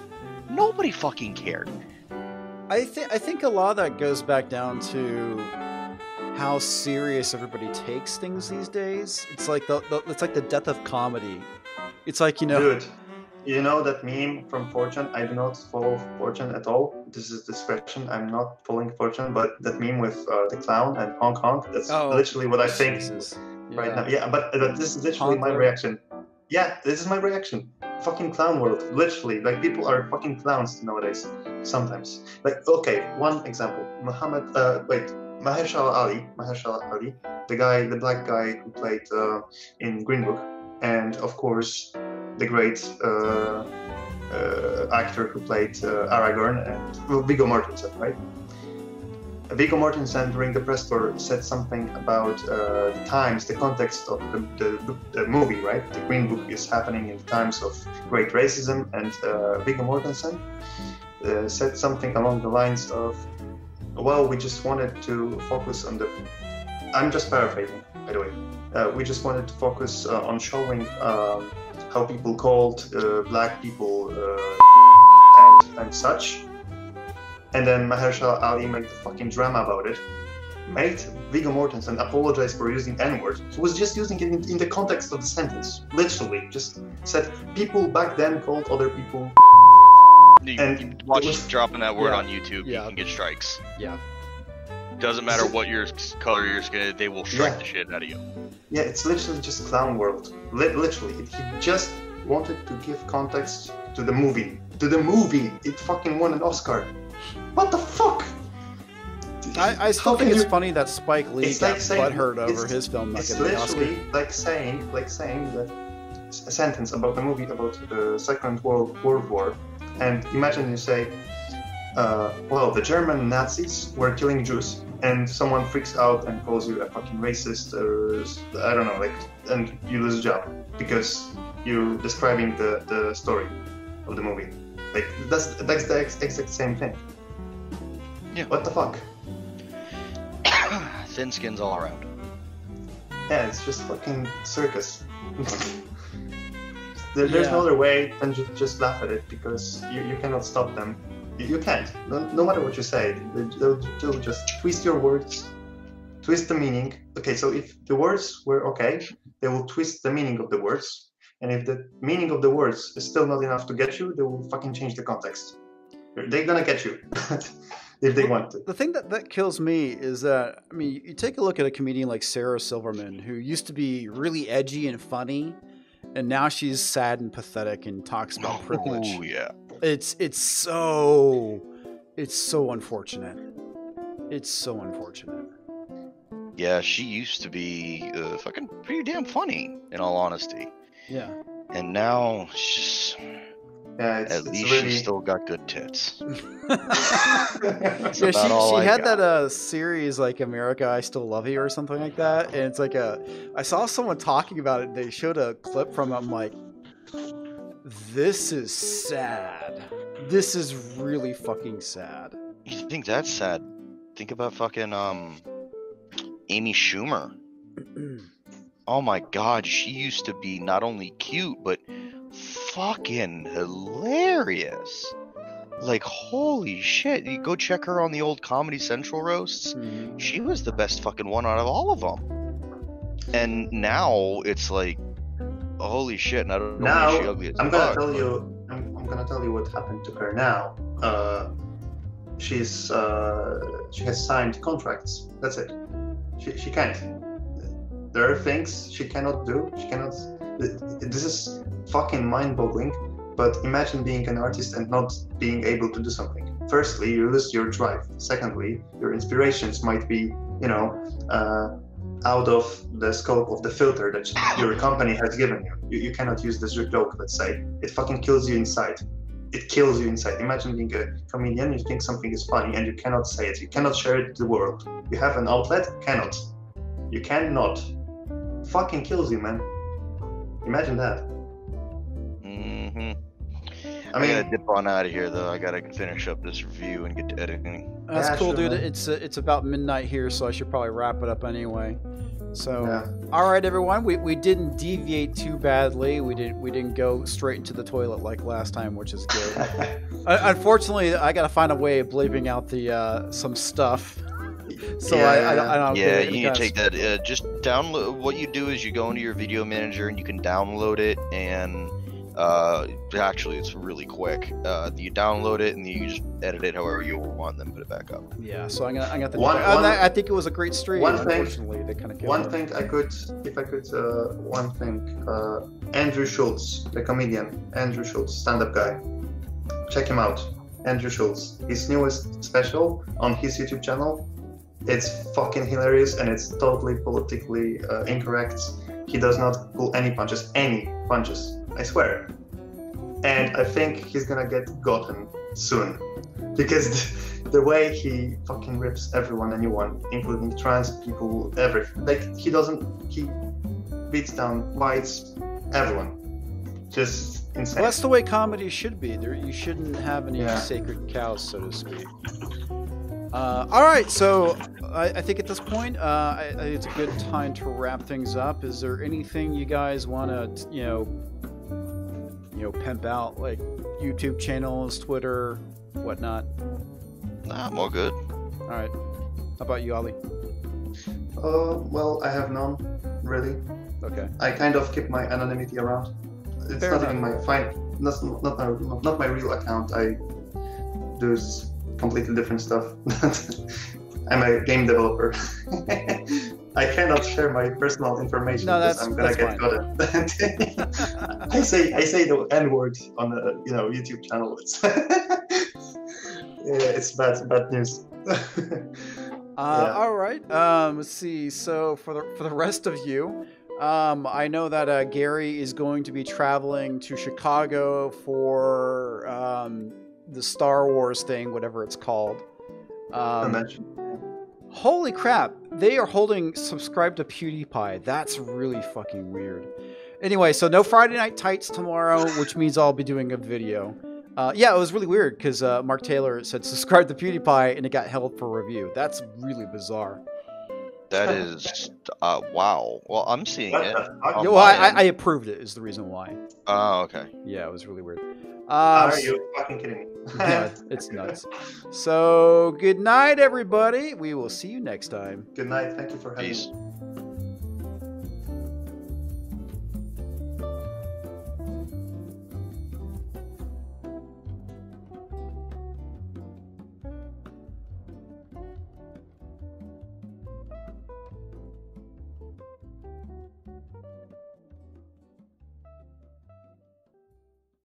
Nobody fucking cared. I think a lot of that goes back down to how serious everybody takes things these days. It's like it's like the death of comedy. It's like, Dude, you know that meme from Fortune? I do not follow Fortune at all. This is discretion. I'm not following Fortune, but that meme with the clown and honk honk, that's literally what I think right now. Yeah, but this is literally my reaction. Yeah, this is my reaction. Fucking clown world. Literally, like, people are fucking clowns nowadays. Sometimes. Like, okay, one example. Mahershala Ali, the black guy who played in Green Book, and of course the great actor who played Aragorn, and Viggo Mortensen, right? Viggo Mortensen during the press tour said something about the context of the movie, right? The Green Book is happening in times of great racism, and Viggo Mortensen said something along the lines of, well, we just wanted to focus on I'm just paraphrasing, by the way. We just wanted to focus on showing how people called black people and such. And then Mahershala Ali made the fucking drama about it. Made Viggo Mortensen apologize for using N-word. He was just using it in the context of the sentence. Literally, just said people back then called other people. You watch dropping that word on YouTube, you can get strikes. Yeah. Doesn't matter what your color your skin is, they will strike the shit out of you. Yeah, it's literally just clown world. Literally, he just wanted to give context to the movie. It fucking won an Oscar. What the fuck? I still think it's funny that Spike Lee got butthurt over his film not getting the Oscar. It's literally like saying that a sentence about the movie about the Second World War, and imagine you say, well, the German Nazis were killing Jews, and someone freaks out and calls you a fucking racist, or I don't know, like, and you lose a job because you're describing the story of the movie. Like, that's the exact same thing. Yeah. What the fuck? Thin skins all around. Yeah, it's just fucking circus. There's no other way than just laugh at it, because you cannot stop them. You can't. No matter what you say, they'll just twist your words, twist the meaning. Okay, so if the words were okay, they will twist the meaning of the words. And if the meaning of the words is still not enough to get you, they will fucking change the context. They're gonna get you. If they want to. The thing that kills me is that, I mean, you take a look at a comedian like Sarah Silverman, who used to be really edgy and funny, and now she's sad and pathetic and talks about privilege. Oh yeah. It's so unfortunate. It's so unfortunate. Yeah, she used to be fucking pretty damn funny, in all honesty. Yeah. And now, at least really... she's still got good tits. Yeah, she had that series like America, I Still Love You or something like that, and it's like I saw someone talking about it. They showed a clip from it. I'm like, this is sad. This is really fucking sad. You think that's sad? Think about fucking Amy Schumer. Oh my god, she used to be not only cute but fucking hilarious. Like, holy shit, you go check her on the old Comedy Central roasts. Mm-hmm. She was the best fucking one out of all of them. And now it's like, holy shit, and I don't know now, if she ugly as I'm fuck. I'm gonna tell you what happened to her now. She has signed contracts. That's it. She can't. There are things she cannot do. She cannot. This is fucking mind-boggling. But imagine being an artist and not being able to do something. Firstly, you lose your drive. Secondly, your inspirations might be, out of the scope of the filter that your company has given you. You cannot use this joke, let's say. It fucking kills you inside. It kills you inside. Imagine being a comedian, you think something is funny and you cannot say it. You cannot share it to the world. You have an outlet? Cannot. You cannot. Fucking kills you, man. Imagine that. I gotta dip on out of here, though. I gotta finish up this review and get to editing. That's cool, sure, dude. man. It's about midnight here, so I should probably wrap it up anyway. So, all right, everyone. We didn't deviate too badly. We didn't go straight into the toilet like last time, which is good. Unfortunately, I gotta find a way of bleeping out the some stuff. So I don't. Yeah, you need to take that. Just download. What you do is you go into your video manager and you can download it, and actually it's really quick. You download it and you just edit it however you want, then put it back up. Yeah, so I'm gonna I think it was a great stream. Unfortunately, they kind of killed it. Andrew Schultz, the comedian, Andrew Schultz, stand-up guy. Check him out, Andrew Schultz. His newest special on his YouTube channel. It's fucking hilarious and it's totally politically incorrect. He does not pull any punches. I swear. And I think he's gonna get gotten soon. Because the way he fucking rips everyone, anyone, including trans people, everything. Like, he beats down, bites everyone. Just insane. Well, that's the way comedy should be. You shouldn't have any sacred cows, so to speak. All right, so I think at this point, it's a good time to wrap things up. Is there anything you guys want to, pimp out, like YouTube channels, Twitter, whatnot? Nah, I'm all good. All right. How about you, Ali? Well, I have none, really. Okay. I kind of keep my anonymity around. It's Fair not enough. even not my real account. I do completely different stuff. I'm a game developer. I cannot share my personal information No, because I'm gonna get caught. I say the N word on the YouTube channel. It's bad news. All right. Let's see. So for the rest of you, I know that Gary is going to be traveling to Chicago for the Star Wars thing, whatever it's called. Holy crap! They are holding subscribe to PewDiePie. That's really fucking weird. Anyway, so no Friday Night Tights tomorrow, which means I'll be doing a video. Yeah, it was really weird because Mark Taylor said subscribe to PewDiePie and it got held for review. That's really bizarre. That is, wow. Well, I'm seeing it. Yeah, well, I approved it is the reason why. Oh, okay. Yeah, it was really weird. Are you fucking kidding me? Yeah, it's nuts. So, good night, everybody. We will see you next time. Good night. Thank you for having me. Peace.